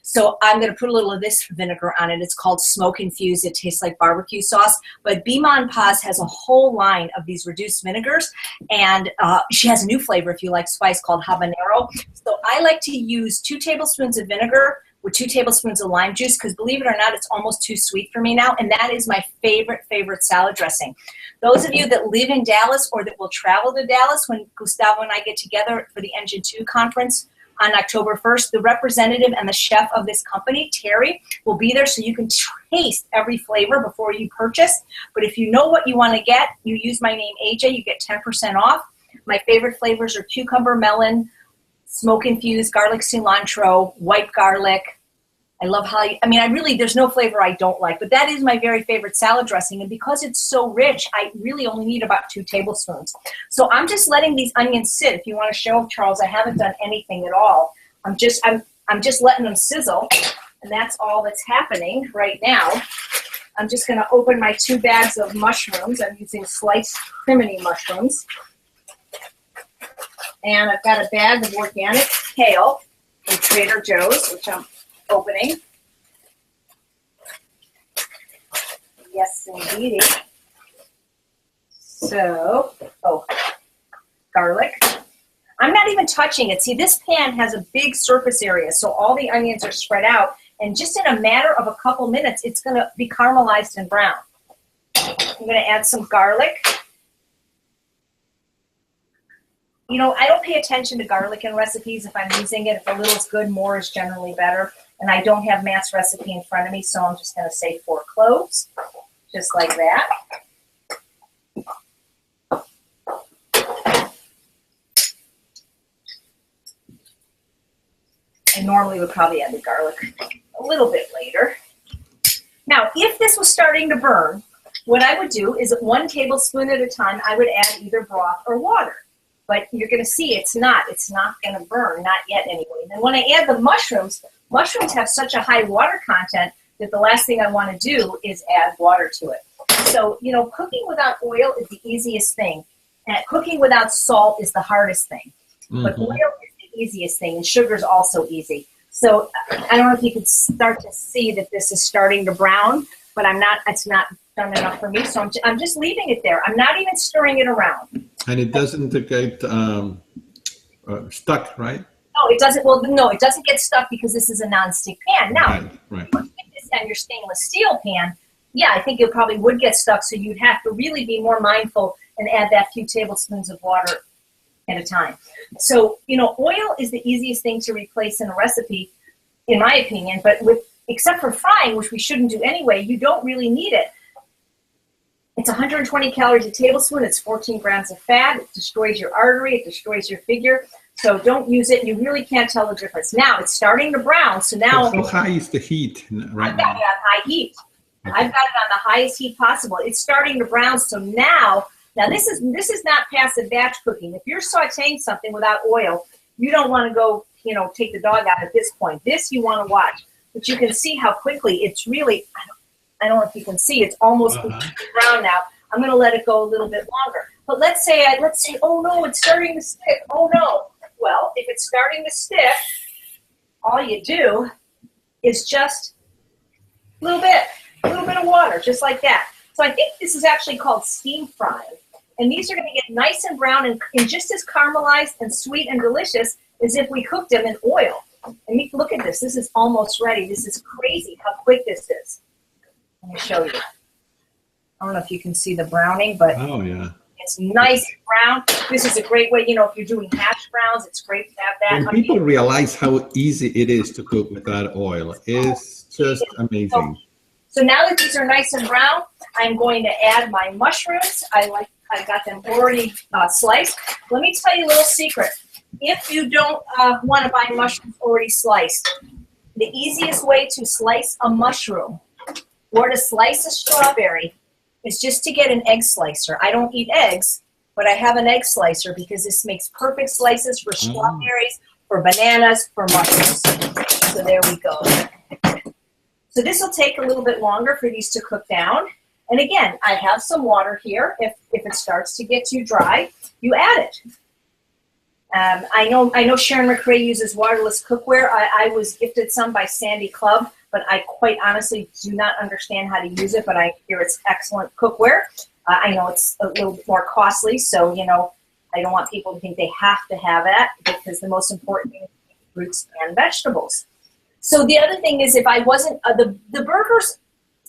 S2: So I'm going to put a little of this vinegar on it. It's called Smoke Infused. It tastes like barbecue sauce. But Bima and Paz has a whole line of these reduced vinegars, and she has a new flavor if you like spice called habanero. So I like to use 2 tablespoons of vinegar with 2 tablespoons of lime juice, because believe it or not, it's almost too sweet for me now, and that is my favorite salad dressing. Those of you that live in Dallas or that will travel to Dallas when Gustavo and I get together for the Engine 2 conference on October 1st, the representative and the chef of this company, Terry, will be there so you can taste every flavor before you purchase. But if you know what you want to get, you use my name AJ, you get 10% off. My favorite flavors are cucumber, melon, smoke infused, garlic cilantro, white garlic. I love there's no flavor I don't like, but that is my very favorite salad dressing. And because it's so rich, I really only need about 2 tablespoons. So I'm just letting these onions sit. If you want to show, Charles, I haven't done anything at all. I'm just letting them sizzle, and that's all that's happening right now. I'm just going to open my 2 bags of mushrooms. I'm using sliced crimini mushrooms. And I've got a bag of organic kale from Trader Joe's, which I'm opening. Yes, indeed. So, garlic. I'm not even touching it. See, this pan has a big surface area, so all the onions are spread out, and just in a matter of a couple minutes, it's going to be caramelized and brown. I'm going to add some garlic. You know, I don't pay attention to garlic in recipes if I'm using it. If a little is good, more is generally better. And I don't have Matt's recipe in front of me, so I'm just going to say 4 cloves, just like that. I normally would probably add the garlic a little bit later. Now, if this was starting to burn, what I would do is 1 tablespoon at a time, I would add either broth or water. but you're going to see it's not going to burn, not yet anyway. And then when I add the mushrooms have such a high water content that the last thing I want to do is add water to it. So, you know, cooking without oil is the easiest thing. And cooking without salt is the hardest thing. But oil is the easiest thing, and sugar is also easy. So I don't know if you could start to see that this is starting to brown, but it's not done enough for me. So I'm just leaving it there. I'm not even stirring it around.
S1: And it doesn't get stuck, right?
S2: No, it doesn't. Well, no, it doesn't get stuck because this is a nonstick pan. Now,
S1: right.
S2: If you put this on your stainless steel pan, yeah, I think it probably would get stuck. So you'd have to really be more mindful and add that few tablespoons of water at a time. So, you know, oil is the easiest thing to replace in a recipe, in my opinion, but except for frying, which we shouldn't do anyway, you don't really need it. It's 120 calories a tablespoon. It's 14 grams of fat. It destroys your artery. It destroys your figure. So don't use it. You really can't tell the difference. Now it's starting to brown. So now
S1: how high is the heat right
S2: I've got it on high heat. Okay. I've got it on the highest heat possible. It's starting to brown. So now this is not passive batch cooking. If you're sauteing something without oil, you don't want to go, you know, take the dog out at this point. This you want to watch. But you can see how quickly it's really, I don't know if you can see, it's almost brown now. I'm going to let it go a little bit longer. But let's say, oh no, it's starting to stick. Oh no. Well, if it's starting to stick, all you do is just a little bit of water, just like that. So I think this is actually called steam frying. And these are going to get nice and brown and just as caramelized and sweet and delicious as if we cooked them in oil. And look at this. This is almost ready. This is crazy how quick this is. Let me show you. I don't know if you can see the browning, but
S1: oh yeah,
S2: it's nice and brown. This is a great way, you know, if you're doing hash browns, it's great to have that.
S1: When people realize how easy it is to cook without oil, it's just amazing.
S2: So now that these are nice and brown, I'm going to add my mushrooms. I got them already sliced. Let me tell you a little secret. If you don't want to buy mushrooms already sliced, the easiest way to slice a mushroom or to slice a strawberry is just to get an egg slicer. I don't eat eggs, but I have an egg slicer because this makes perfect slices for strawberries, for bananas, for mushrooms. So there we go. So this will take a little bit longer for these to cook down. And again, I have some water here. If it starts to get too dry, you add it. I know Sharon McRae uses waterless cookware. I was gifted some by Sandy Club, but I quite honestly do not understand how to use it, but I hear it's excellent cookware. I know it's a little bit more costly, so, you know, I don't want people to think they have to have that because the most important thing is fruits and vegetables. So the other thing is if I wasn't, the burgers,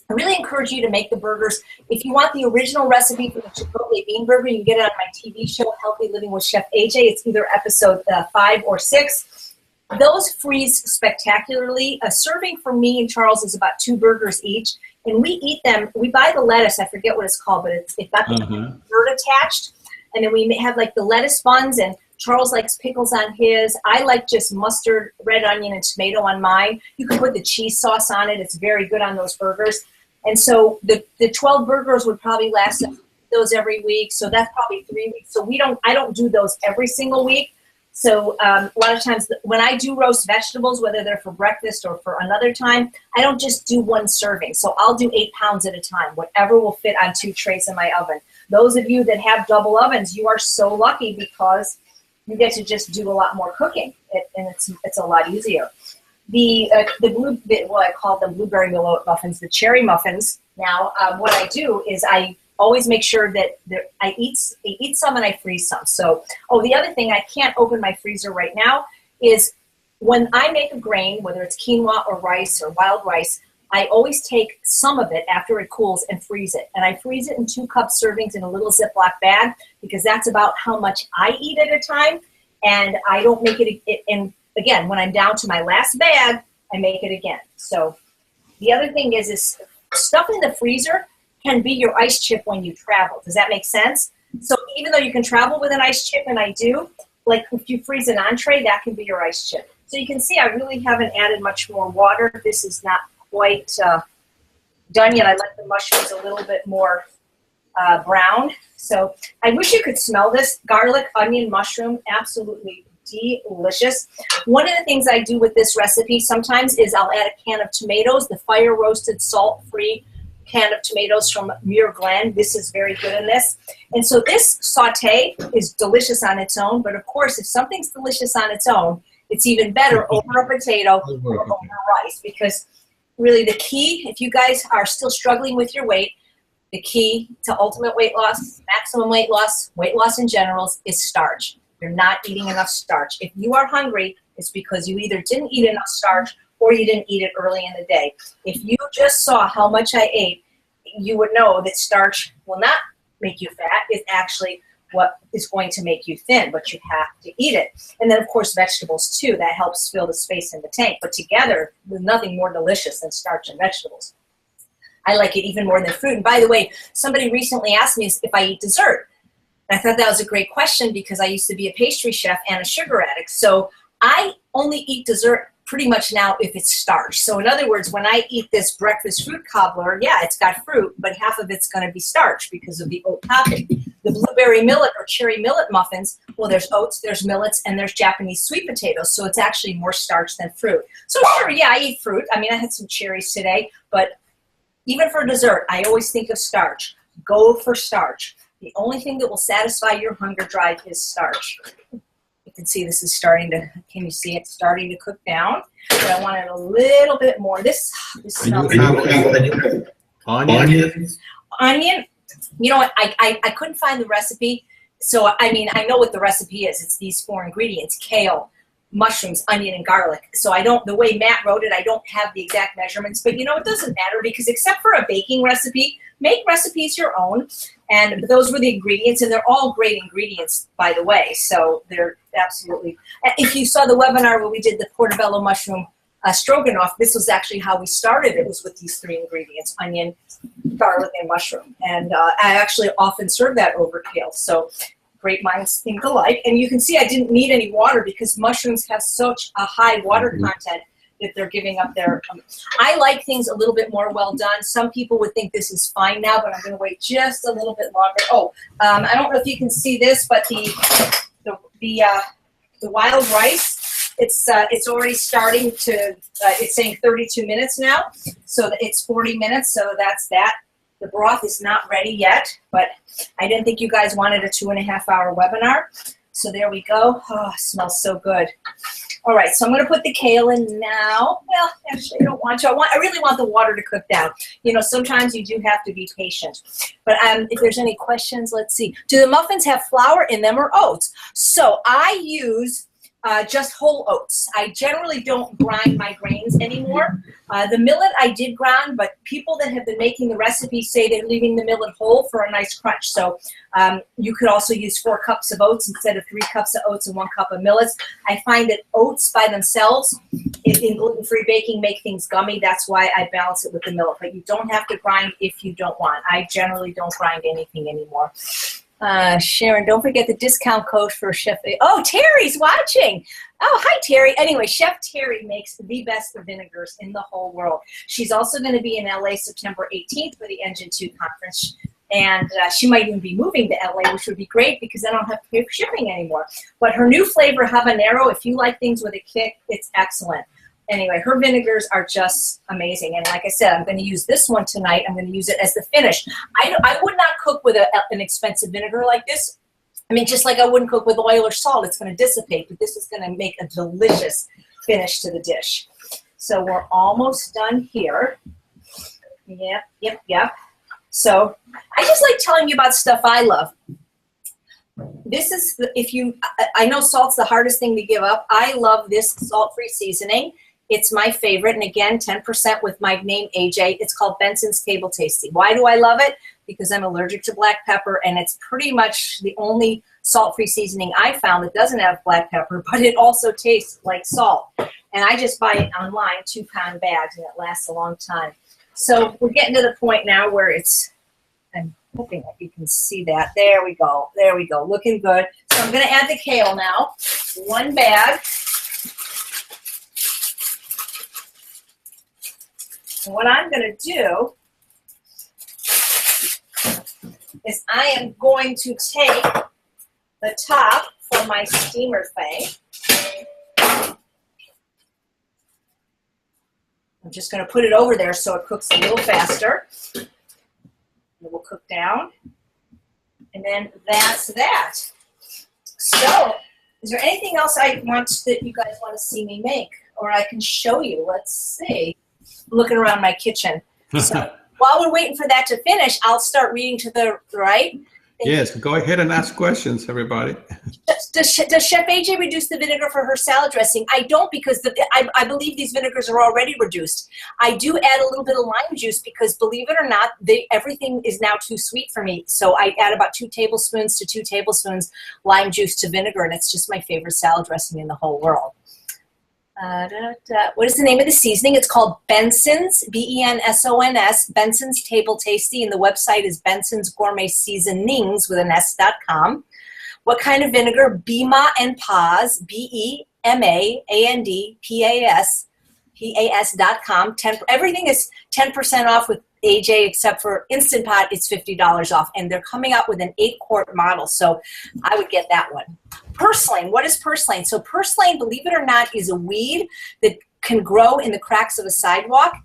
S2: I really encourage you to make the burgers. If you want the original recipe for the Chipotle bean burger, you can get it on my TV show, Healthy Living with Chef AJ. It's either episode 5 or 6. Those freeze spectacularly. A serving for me and Charles is about 2 burgers each. And we eat them. We buy the lettuce. I forget what it's called, but it's got the bird attached. And then we have like the lettuce buns, and Charles likes pickles on his. I like just mustard, red onion, and tomato on mine. You can put the cheese sauce on it. It's very good on those burgers. And so the 12 burgers would probably last those every week. So that's probably 3 weeks. So I don't do those every single week. So a lot of times when I do roast vegetables, whether they're for breakfast or for another time, I don't just do 1 serving. So I'll do 8 pounds at a time, whatever will fit on 2 trays in my oven. Those of you that have double ovens, you are so lucky because you get to just do a lot more cooking, and it's a lot easier. What I call them blueberry millet muffins, the cherry muffins. Now, what I do is I always make sure that I eat some and I freeze some. So, the other thing, I can't open my freezer right now is when I make a grain, whether it's quinoa or rice or wild rice, I always take some of it after it cools and freeze it. And I freeze it in 2-cup servings in a little Ziploc bag because that's about how much I eat at a time. And I don't make it, and again, when I'm down to my last bag, I make it again. So the other thing is stuff in the freezer can be your ice chip when you travel. Does that make sense? So even though you can travel with an ice chip, and I do, like if you freeze an entree, that can be your ice chip. So you can see I really haven't added much more water. This is not quite done yet. I like the mushrooms a little bit more brown. So I wish you could smell this. Garlic, onion, mushroom, absolutely delicious. One of the things I do with this recipe sometimes is I'll add a can of tomatoes, the fire roasted, salt-free can of tomatoes from Muir Glen. This is very good in this. And so this saute is delicious on its own, but of course, if something's delicious on its own, it's even better over a potato or over rice, because really the key, if you guys are still struggling with your weight, the key to ultimate weight loss, maximum weight loss in general, is starch. You're not eating enough starch. If you are hungry, it's because you either didn't eat enough starch or you didn't eat it early in the day. If you just saw how much I ate, you would know that starch will not make you fat. It's actually what is going to make you thin, but you have to eat it. And then, of course, vegetables, too. That helps fill the space in the tank. But together, there's nothing more delicious than starch and vegetables. I like it even more than fruit. And by the way, somebody recently asked me if I eat dessert. I thought that was a great question because I used to be a pastry chef and a sugar addict. So I only eat dessert pretty much now if it's starch. So in other words, when I eat this breakfast fruit cobbler, yeah, it's got fruit, but half of it's going to be starch because of the oat topping. The blueberry millet or cherry millet muffins, well, there's oats, there's millets, and there's Japanese sweet potatoes. So it's actually more starch than fruit. So sure, yeah, I eat fruit. I mean, I had some cherries today, but even for dessert, I always think of starch. Go for starch. The only thing that will satisfy your hunger drive is starch. You can see this is starting to, can you see it starting to cook down? But I want it a little bit more. This smells good.
S1: Onions?
S2: Onion, you know what, I couldn't find the recipe. So, I mean, I know what the recipe is. It's these 4 ingredients: kale, mushrooms, onion, and garlic. So the way Matt wrote it, I don't have the exact measurements, but you know, it doesn't matter because except for a baking recipe, make recipes your own. And those were the ingredients, and they're all great ingredients, by the way. So they're absolutely, if you saw the webinar where we did the portobello mushroom stroganoff, this was actually how we started. It was with these 3 ingredients: onion, garlic, and mushroom. And I actually often serve that over kale. So great minds think alike. And you can see I didn't need any water because mushrooms have such a high water content that they're giving up their, I like things a little bit more well done. Some people would think this is fine now, but I'm going to wait just a little bit longer. Oh, I don't know if you can see this, but the wild rice, it's already starting to, it's saying 32 minutes now. So it's 40 minutes, so that's that. The broth is not ready yet, but I didn't think you guys wanted a 2.5-hour webinar. So there we go. Oh, it smells so good. All right, so I'm going to put the kale in now. Well, actually, I don't want to. I really want the water to cook down. You know, sometimes you do have to be patient. But if there's any questions, let's see. Do the muffins have flour in them or oats? So I use just whole oats. I generally don't grind my grains anymore. The millet I did grind, but people that have been making the recipe say they're leaving the millet whole for a nice crunch. So you could also use 4 cups of oats instead of 3 cups of oats and 1 cup of millets. I find that oats by themselves in gluten-free baking make things gummy. That's why I balance it with the millet. But you don't have to grind if you don't want. I generally don't grind anything anymore. Sharon, don't forget the discount code for Chef. Oh, Terry's watching. Oh, hi, Terry. Anyway, Chef Terry makes the best vinegars in the whole world. She's also going to be in LA September 18th for the Engine 2 conference. And she might even be moving to LA, which would be great because I don't have to pay for shipping anymore. But her new flavor, habanero, if you like things with a kick, it's excellent. Anyway, her vinegars are just amazing. And like I said, I'm going to use this one tonight. I'm going to use it as the finish. I would not cook with an expensive vinegar like this. I mean, just like I wouldn't cook with oil or salt. It's going to dissipate, but this is going to make a delicious finish to the dish. So we're almost done here. Yep. So I just like telling you about stuff I love. This is, I know salt's the hardest thing to give up. I love this salt-free seasoning. It's my favorite, and again, 10% with my name, AJ. It's called Benson's Table Tasty. Why do I love it? Because I'm allergic to black pepper, and it's pretty much the only salt-free seasoning I found that doesn't have black pepper, but it also tastes like salt. And I just buy it online, 2-pound bags, and it lasts a long time. So we're getting to the point now where I'm hoping that you can see that. There we go. Looking good. So I'm going to add the kale now. 1 bag. And what I'm going to do is I am going to take the top for my steamer thing. I'm just going to put it over there so it cooks a little faster. It will cook down. And then that's that. So, is there anything else I want that you guys want to see me make? Or I can show you. Let's see. I'm looking around my kitchen. So while we're waiting for that to finish, I'll start reading to the right.
S1: Yes, go ahead and ask questions, everybody.
S2: Does Chef AJ reduce the vinegar for her salad dressing? I don't, because I believe these vinegars are already reduced. I do add a little bit of lime juice because, believe it or not, everything is now too sweet for me. So I add about 2 tablespoons to 2 tablespoons lime juice to vinegar, and it's just my favorite salad dressing in the whole world. What is the name of the seasoning? It's called Benson's, B-E-N-S-O-N-S, Benson's Table Tasty, and the website is Benson's Gourmet Seasonings with an S.com. What kind of vinegar? Bema and Paz, B-E-M-A-A-N-D-P-A-S.com. Everything is 10% off with AJ except for Instant Pot. It's $50 off, and they're coming out with an 8-quart model, so I would get that one. Purslane. What is purslane? So purslane, believe it or not, is a weed that can grow in the cracks of a sidewalk.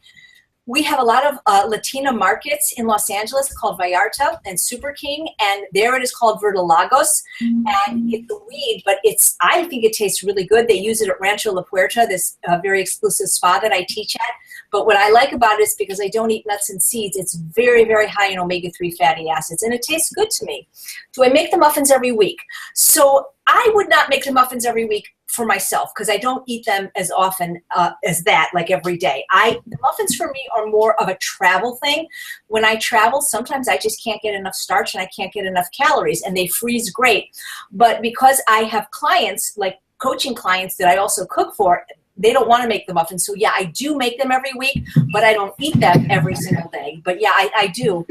S2: We have a lot of Latina markets in Los Angeles called Vallarta and Super King, and there it is called Verdolagos, and it's a weed, but I think it tastes really good. They use it at Rancho La Puerta, this very exclusive spa that I teach at. But what I like about it is because I don't eat nuts and seeds, it's very, very high in omega-3 fatty acids, and it tastes good to me. Do I make the muffins every week? So I would not make the muffins every week for myself because I don't eat them as often as that, like every day. The muffins for me are more of a travel thing. When I travel, sometimes I just can't get enough starch and I can't get enough calories, and they freeze great. But because I have clients, like coaching clients that I also cook for, they don't want to make the muffins. So yeah, I do make them every week, but I don't eat them every single day. But yeah, I do.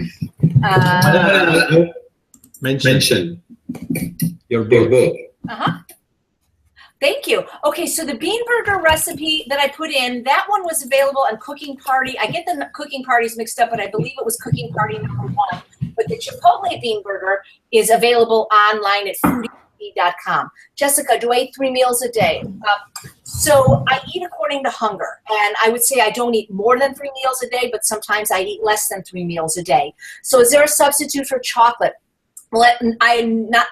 S1: Mention your book.
S2: Uh-huh. Thank you. Okay, so the bean burger recipe that I put in, that one was available on Cooking Party. I get the Cooking Parties mixed up, but I believe it was Cooking Party #1. But the Chipotle bean burger is available online at foodie.com. Jessica, do I eat 3 meals a day? So I eat according to hunger. And I would say I don't eat more than 3 meals a day, but sometimes I eat less than 3 meals a day. So is there a substitute for chocolate? Well, I'm not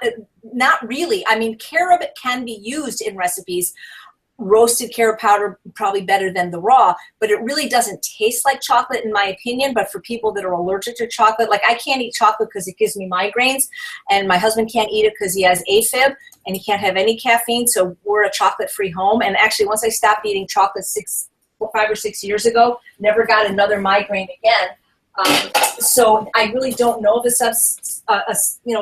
S2: really. I mean, carob can be used in recipes. Roasted carob powder, probably better than the raw, but it really doesn't taste like chocolate in my opinion. But for people that are allergic to chocolate, like I can't eat chocolate because it gives me migraines, and my husband can't eat it because he has AFib and he can't have any caffeine, so we're a chocolate-free home. And actually, once I stopped eating chocolate 5 or 6 years ago, never got another migraine again. So I really don't know of a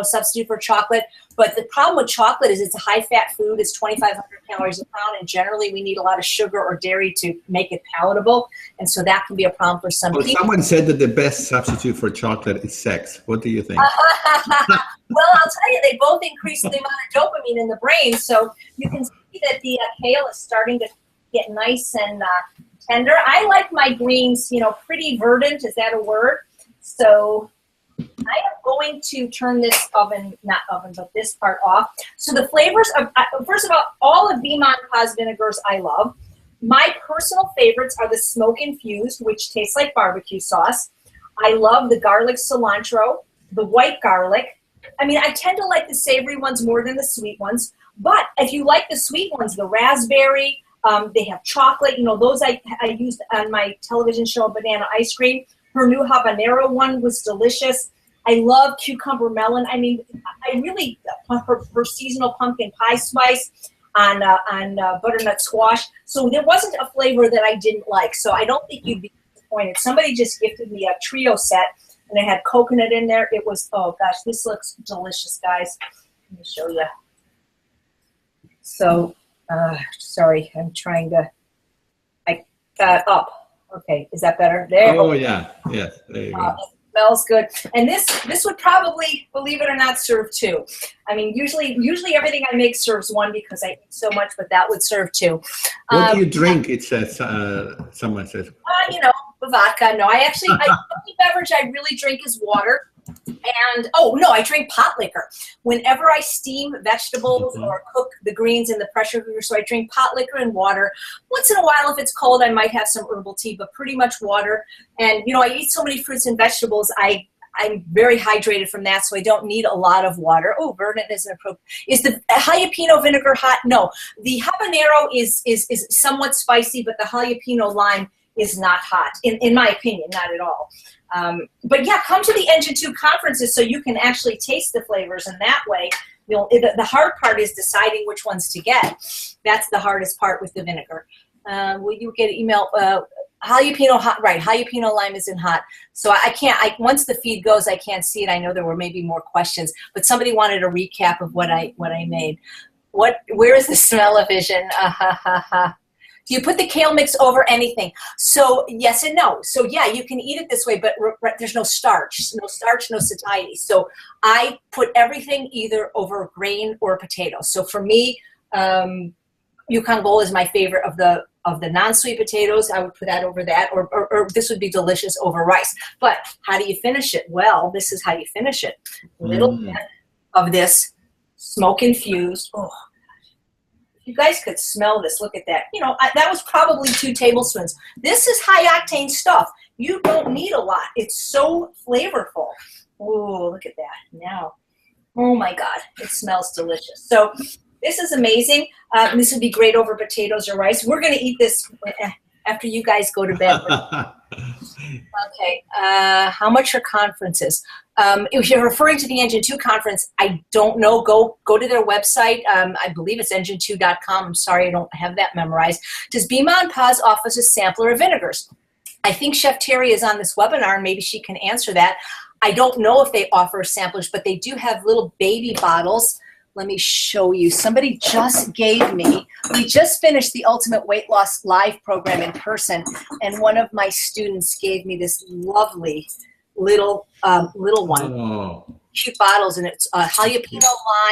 S2: substitute for chocolate. But the problem with chocolate is it's a high-fat food. It's 2,500 calories a pound, and generally we need a lot of sugar or dairy to make it palatable, and so that can be a problem for some people.
S1: Someone said that the best substitute for chocolate is sex. What do you think?
S2: Well, I'll tell you, they both increase the amount of dopamine in the brain, so you can see that the kale is starting to get nice and tender. I like my greens, pretty verdant. Is that a word? So I am going to turn this this part off. So the flavors of, first of all of Bema and Paz vinegars I love. My personal favorites are the smoke infused, which tastes like barbecue sauce. I love the garlic cilantro, the white garlic. I mean, I tend to like the savory ones more than the sweet ones. But if you like the sweet ones, the raspberry, they have chocolate. Those I used on my television show, Banana Ice Cream. Her new habanero one was delicious. I love cucumber melon. I mean, I really, her seasonal pumpkin pie spice on butternut squash. So there wasn't a flavor that I didn't like. So I don't think you'd be disappointed. Somebody just gifted me a trio set, and it had coconut in there. It was, oh gosh, this looks delicious, guys. Let me show you. So, sorry, I'm trying to, I got up. Okay, is that better? There.
S1: Oh, yeah. Yes, there you go.
S2: Smells good. And this would probably, believe it or not, serve 2. I mean, usually everything I make serves 1 because I eat so much, but that would serve 2.
S1: What do you drink? It says, someone says.
S2: Vodka. No, the only beverage I really drink is water. And, oh, no, I drink pot liquor. Whenever I steam vegetables or cook the greens in the pressure cooker, so I drink pot liquor and water. Once in a while, if it's cold, I might have some herbal tea, but pretty much water. And, I eat so many fruits and vegetables, I'm very hydrated from that, so I don't need a lot of water. Oh, Vernon isn't appropriate. Is the jalapeno vinegar hot? No. The habanero is somewhat spicy, but the jalapeno lime is not hot, in my opinion, not at all. But yeah, come to the Engine 2 conferences so you can actually taste the flavors, and that way, the hard part is deciding which ones to get. That's the hardest part with the vinegar. Will you get an email? Jalapeno hot, right? Jalapeno lime isn't hot, so I can't. Once the feed goes, I can't see it. I know there were maybe more questions, but somebody wanted a recap of what I made. Where is the smell-o-vision? Do you put the kale mix over anything? So yes and no. So yeah, you can eat it this way, but there's no starch, no satiety. So I put everything either over grain or potato. So for me, Yukon Gold is my favorite of the non-sweet potatoes. I would put that over that, or this would be delicious over rice. But how do you finish it? Well, this is how you finish it. A little bit of this smoke infused. Oh, you guys could smell this. Look at that. That was probably 2 tablespoons. This is high octane stuff. You don't need a lot. It's so flavorful. Oh, look at that. Now, oh my God, it smells delicious. So this is amazing. This would be great over potatoes or rice. We're going to eat this after you guys go to bed. Okay. How much are conferences? If you're referring to the Engine 2 conference, I don't know. Go to their website. I believe it's engine2.com. I'm sorry, I don't have that memorized. Does Bima and Paz offer a sampler of vinegars? I think Chef Terry is on this webinar, and maybe she can answer that. I don't know if they offer samplers, but they do have little baby bottles. Let me show you. Somebody just gave me, we just finished the Ultimate Weight Loss Live program in person, and one of my students gave me this lovely little one.
S1: Oh.
S2: Cute bottles, and it's jalapeno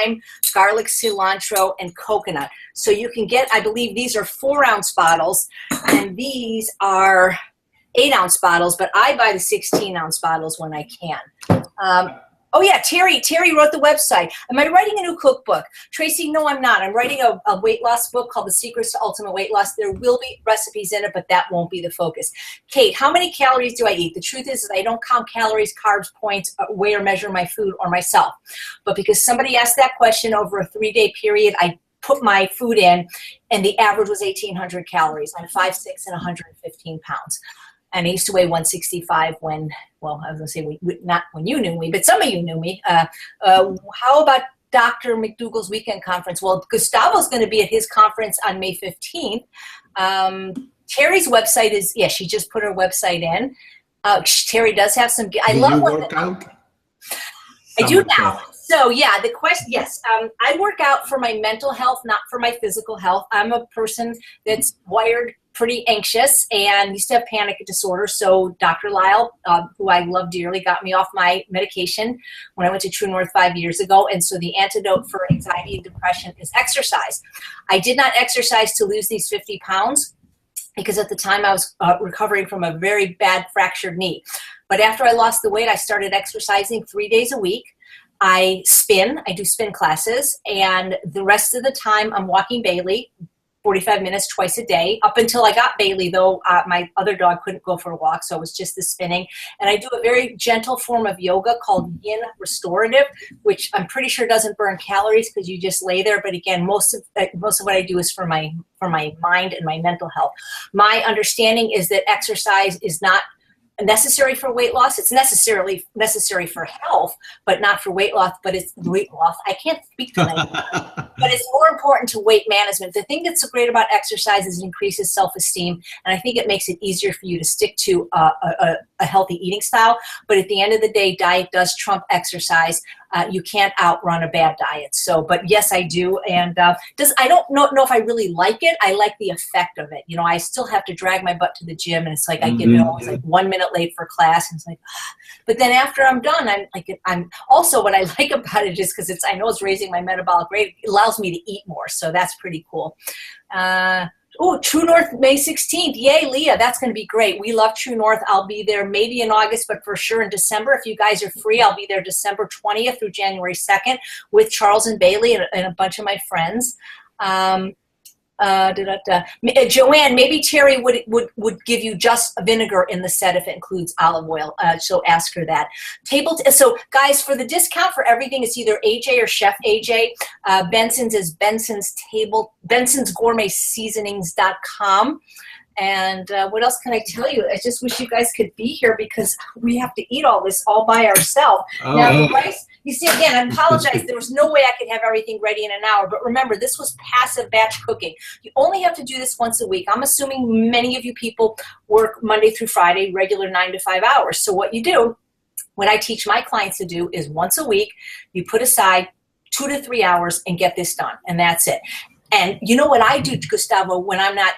S2: lime, garlic, cilantro, and coconut. So you can get, I believe these are 4-ounce bottles, and these are 8-ounce bottles, but I buy the 16-ounce bottles when I can. Oh yeah, Terry wrote the website. Am I writing a new cookbook? Tracy, no, I'm not. I'm writing a weight loss book called The Secrets to Ultimate Weight Loss. There will be recipes in it, but that won't be the focus. Kate, how many calories do I eat? The truth is I don't count calories, carbs, points, weigh or measure my food or myself. But because somebody asked that question over a 3-day period, I put my food in, and the average was 1,800 calories. I'm 5'6" and 115 pounds. And I used to weigh 165 when, well, I was going to say not when you knew me, but some of you knew me. How about Dr. McDougall's weekend conference? Well, Gustavo's going to be at his conference on May 15th. Terry's website is, yeah, she just put her website in. Terry does have some, I love
S1: you work out?
S2: I do now. So yeah, the question, yes, I work out for my mental health, not for my physical health. I'm a person that's wired pretty anxious and used to have panic disorder. So Dr. Lyle, who I love dearly, got me off my medication when I went to True North 5 years ago. And so the antidote for anxiety and depression is exercise. I did not exercise to lose these 50 pounds because at the time I was recovering from a very bad fractured knee. But after I lost the weight, I started exercising 3 days a week. I do spin classes, and the rest of the time I'm walking Bailey 45 minutes twice a day. Up until I got Bailey, though, my other dog couldn't go for a walk, so it was just the spinning. And I do a very gentle form of yoga called Yin Restorative, which I'm pretty sure doesn't burn calories because you just lay there. But again, most of what I do is for my mind and my mental health. My understanding is that exercise is not necessary for weight loss. It's necessary for health, but not for weight loss. But it's weight loss. I can't speak tonight. But it's more important to weight management. The thing that's so great about exercise is it increases self-esteem, and I think it makes it easier for you to stick to a healthy eating style. But at the end of the day, diet does trump exercise. You can't outrun a bad diet. So, but yes, I do. And I don't know if I really like it. I like the effect of it. You know, I still have to drag my butt to the gym, and it's like I get it's like 1 minute late for class, and it's like, but then after I'm done, I'm also, what I like about it is because I know it's raising my metabolic rate. It allows me to eat more, so that's pretty cool. Oh, True North, May 16th. Yay, Leah. That's going to be great. We love True North. I'll be there maybe in August, but for sure in December. If you guys are free, I'll be there December 20th through January 2nd with Charles and Bailey and a bunch of my friends. Joanne, maybe Terry would give you just vinegar in the set if it includes olive oil. So ask her that. So guys, for the discount for everything, it's either AJ or Chef AJ. Benson's is bensonsgourmetseasonings.com. And what else can I tell you? I just wish you guys could be here because we have to eat all this all by ourselves. Now, the rice, you see, again, I apologize. There was no way I could have everything ready in an hour. But remember, this was passive batch cooking. You only have to do this once a week. I'm assuming many of you people work Monday through Friday, regular 9 to 5 hours. So what you do, what I teach my clients to do is once a week, you put aside 2 to 3 hours and get this done. And that's it. And you know what I do, Gustavo, when I'm not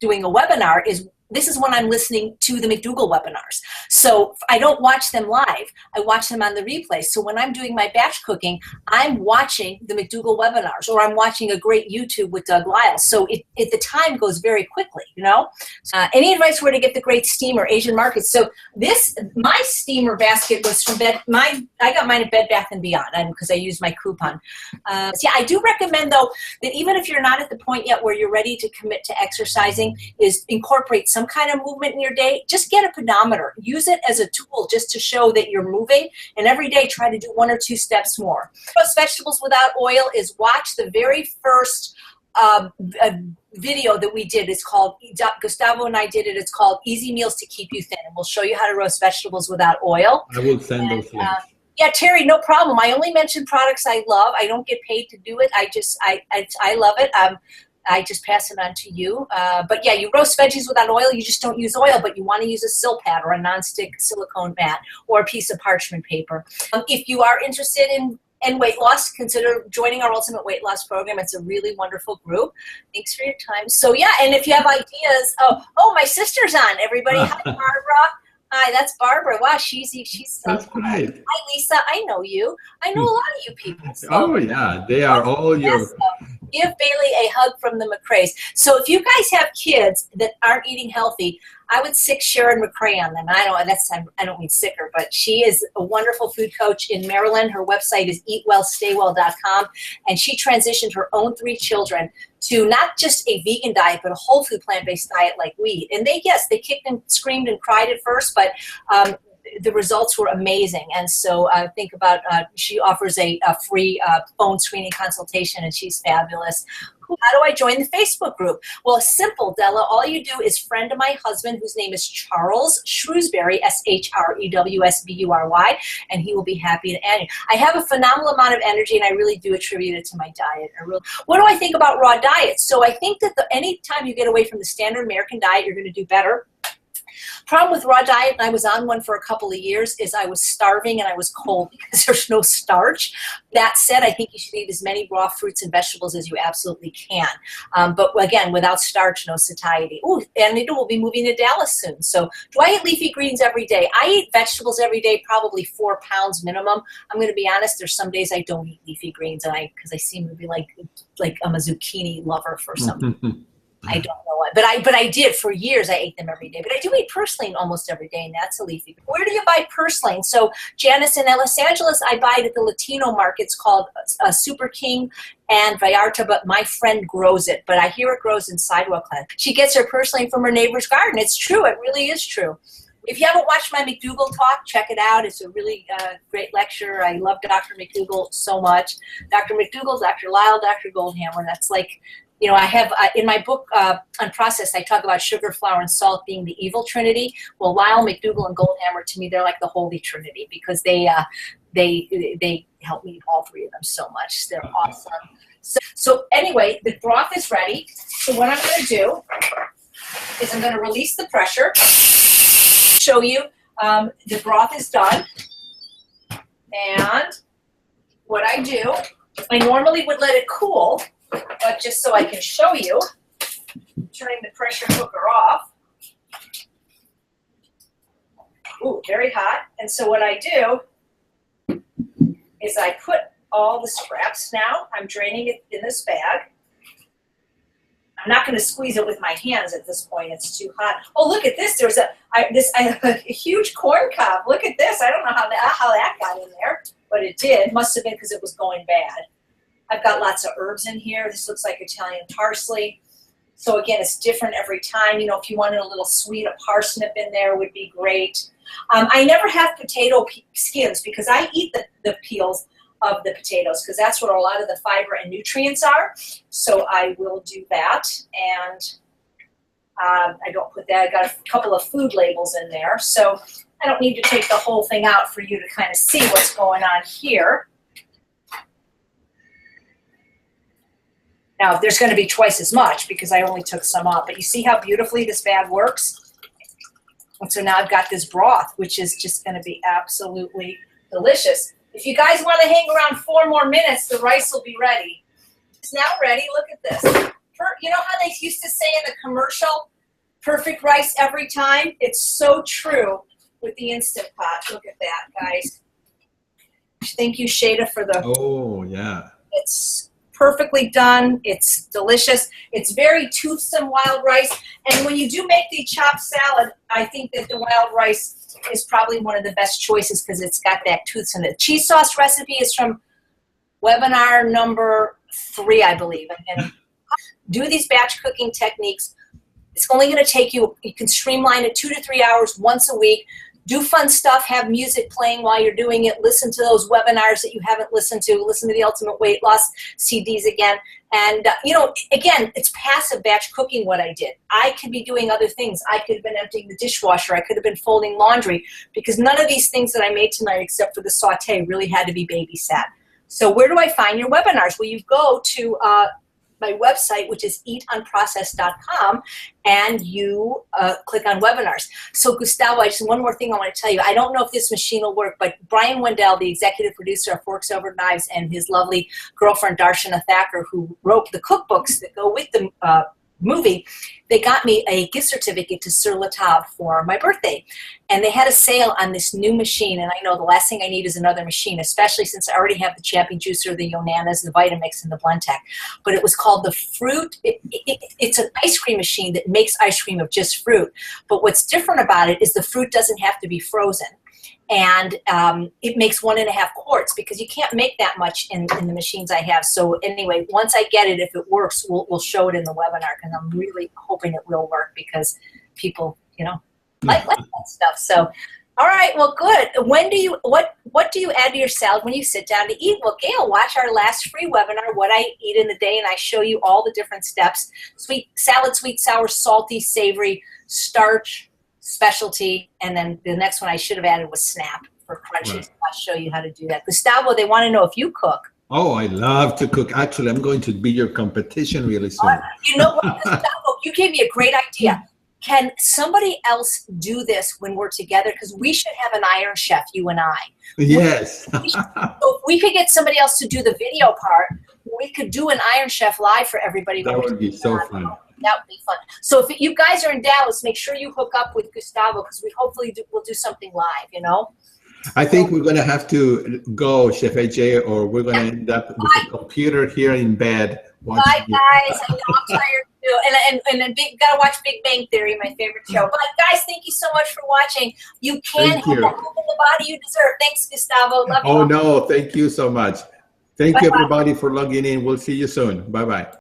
S2: doing a webinar is this is when I'm listening to the McDougall webinars. So I don't watch them live. I watch them on the replay. So when I'm doing my batch cooking, I'm watching the McDougall webinars or I'm watching a great YouTube with Doug Lyles. So the time goes very quickly, you know. Any advice where to get the great steamer, Asian markets? So my steamer basket was from I got mine at Bed Bath & Beyond because I used my coupon. Yeah, I do recommend though that even if you're not at the point yet where you're ready to commit to exercising, is incorporate some kind of movement in your day. Just get a pedometer. Use it as a tool just to show that you're moving. And every day try to do 1 or 2 steps more. Roast vegetables without oil is watch the very first video that we did. It's called, Gustavo and I did it. It's called Easy Meals to Keep You Thin. And we'll show you how to roast vegetables without oil.
S1: I will send those links.
S2: Yeah, Terry, no problem. I only mention products I love. I don't get paid to do it. I love it. I just pass it on to you. But yeah, you roast veggies without oil. You just don't use oil, but you want to use a Silpat or a nonstick silicone mat or a piece of parchment paper. If you are interested in weight loss, consider joining our Ultimate Weight Loss Program. It's a really wonderful group. Thanks for your time. So yeah, and if you have ideas, my sister's on. Everybody, hi Barbara. Hi, that's Barbara. Wow, she's
S1: that's great.
S2: Hi Lisa, I know you. I know a lot of you people. So.
S1: Oh yeah, they are all your.
S2: Give Bailey a hug from the McRae's. So if you guys have kids that aren't eating healthy, I would sick Sharon McRae on them. I don't mean sicker, but she is a wonderful food coach in Maryland. Her website is eatwellstaywell.com, and she transitioned her own 3 children to not just a vegan diet, but a whole food plant-based diet like we eat. And they kicked and screamed and cried at first, but the results were amazing. And so think about, she offers a free phone screening consultation, and she's fabulous. How do I join the Facebook group? Well, simple, Della. All you do is friend of my husband, whose name is Charles Shrewsbury, SHREWSBURY, and he will be happy to add you. I have a phenomenal amount of energy, and I really do attribute it to my diet. What do I think about raw diets? So I think that anytime you get away from the standard American diet, you're going to do better. Problem with raw diet, and I was on one for a couple of years, is I was starving and I was cold because there's no starch. That said, I think you should eat as many raw fruits and vegetables as you absolutely can. But again, without starch, no satiety. Ooh, and we'll be moving to Dallas soon. So do I eat leafy greens every day? I eat vegetables every day, probably 4 pounds minimum. I'm going to be honest, there's some days I don't eat leafy greens because I seem to be like I'm a zucchini lover for something. I don't know what, but I did for years. I ate them every day, but I do eat purslane almost every day, and that's a leafy. Where do you buy purslane? So Janice in Los Angeles, I buy it at the Latino markets called Super King and Vallarta, but my friend grows it, but I hear it grows in Sidewalk Land. She gets her purslane from her neighbor's garden. It's true. It really is true. If you haven't watched my McDougall talk, check it out. It's a really great lecture. I love Dr. McDougall so much. Dr. McDougall, Dr. Lyle, Dr. Goldhammer. That's like, I have in my book on process, I talk about sugar, flour, and salt being the evil trinity. Well, Lyle, McDougall, and Goldhammer, to me, they're like the holy trinity because they help me, all 3 of them, so much. They're awesome. So anyway, the broth is ready. So what I'm going to do is I'm going to release the pressure, show you the broth is done. And what I do, I normally would let it cool, but just so I can show you, turning the pressure cooker off. Ooh, very hot. And so what I do is I put all the scraps now. I'm draining it in this bag. I'm not going to squeeze it with my hands at this point. It's too hot. Oh, look at this. There's a huge corn cob. Look at this. I don't know how that got in there, but it did. Must have been because it was going bad. I've got lots of herbs in here. This looks like Italian parsley. So again, it's different every time. You know, if you wanted a little sweet, a parsnip in there would be great. I never have potato skins because I eat the peels of the potatoes because that's where a lot of the fiber and nutrients are. So I will do that. And I don't put that. I got a couple of food labels in there. So I don't need to take the whole thing out for you to kind of see what's going on here. Now, there's going to be twice as much because I only took some up. But you see how beautifully this bag works? And so now I've got this broth, which is just going to be absolutely delicious. If you guys want to hang around 4 more minutes, the rice will be ready. It's now ready. Look at this. You know how they used to say in the commercial, perfect rice every time? It's so true with the Instant Pot. Look at that, guys. Thank you, Shada, for the...
S1: Oh, yeah.
S2: It's perfectly done. It's delicious. It's very toothsome wild rice. And when you do make the chopped salad, I think that the wild rice is probably one of the best choices because it's got that toothsome. The cheese sauce recipe is from webinar number 3, I believe. And do these batch cooking techniques. It's only going to take you can streamline it 2 to 3 hours once a week. Do fun stuff, have music playing while you're doing it, listen to those webinars that you haven't listened to, listen to the Ultimate Weight Loss CDs again. And, you know, again, it's passive batch cooking what I did. I could be doing other things. I could have been emptying the dishwasher. I could have been folding laundry because none of these things that I made tonight except for the saute really had to be babysat. So where do I find your webinars? Well, you go to my website, which is eatunprocessed.com, and you click on webinars. So Gustavo, just one more thing I want to tell you. I don't know if this machine will work, but Brian Wendell, the executive producer of Forks Over Knives, and his lovely girlfriend Darshana Thacker, who wrote the cookbooks that go with the movie, they got me a gift certificate to Sur La Table for my birthday. And they had a sale on this new machine, and I know the last thing I need is another machine, especially since I already have the Champion Juicer, the Yonanas, the Vitamix, and the Blendtec. But it was called the Fruit. It's an ice cream machine that makes ice cream of just fruit. But what's different about it is the fruit doesn't have to be frozen. And it makes 1.5 quarts because you can't make that much in the machines I have. So anyway, once I get it, if it works, we'll show it in the webinar because I'm really hoping it will work because people, you know, like that stuff. So, all right, well, good. When do you what do you add to your salad when you sit down to eat? Well, Gail, watch our last free webinar, What I Eat in the Day, and I show you all the different steps: sweet salad, sweet, sour, salty, savory, starch, specialty, and then the next one I should have added was snap for crunches. Right. I'll show you how to do that. Gustavo, they want to know if you cook.
S1: Oh, I love to cook. Actually, I'm going to be your competition really soon.
S2: You know what, Gustavo, you gave me a great idea. Can somebody else do this when we're together? Because we should have an Iron Chef, you and I.
S1: Yes.
S2: So if we could get somebody else to do the video part, we could do an Iron Chef live for everybody.
S1: That would be so fun.
S2: That would be fun. So if you guys are in Dallas, make sure you hook up with Gustavo because we hopefully we'll do something live, you know?
S1: I think we're going to have to go, Chef AJ, or we're going to end up with the computer here in bed.
S2: Bye, guys. I know I'm tired too. And got to watch Big Bang Theory, my favorite show. But guys, thank you so much for watching. You can have the body you deserve. Thanks, Gustavo. Love you.
S1: Oh, no. Thank you so much. Thank you, everybody, for logging in. We'll see you soon. Bye-bye.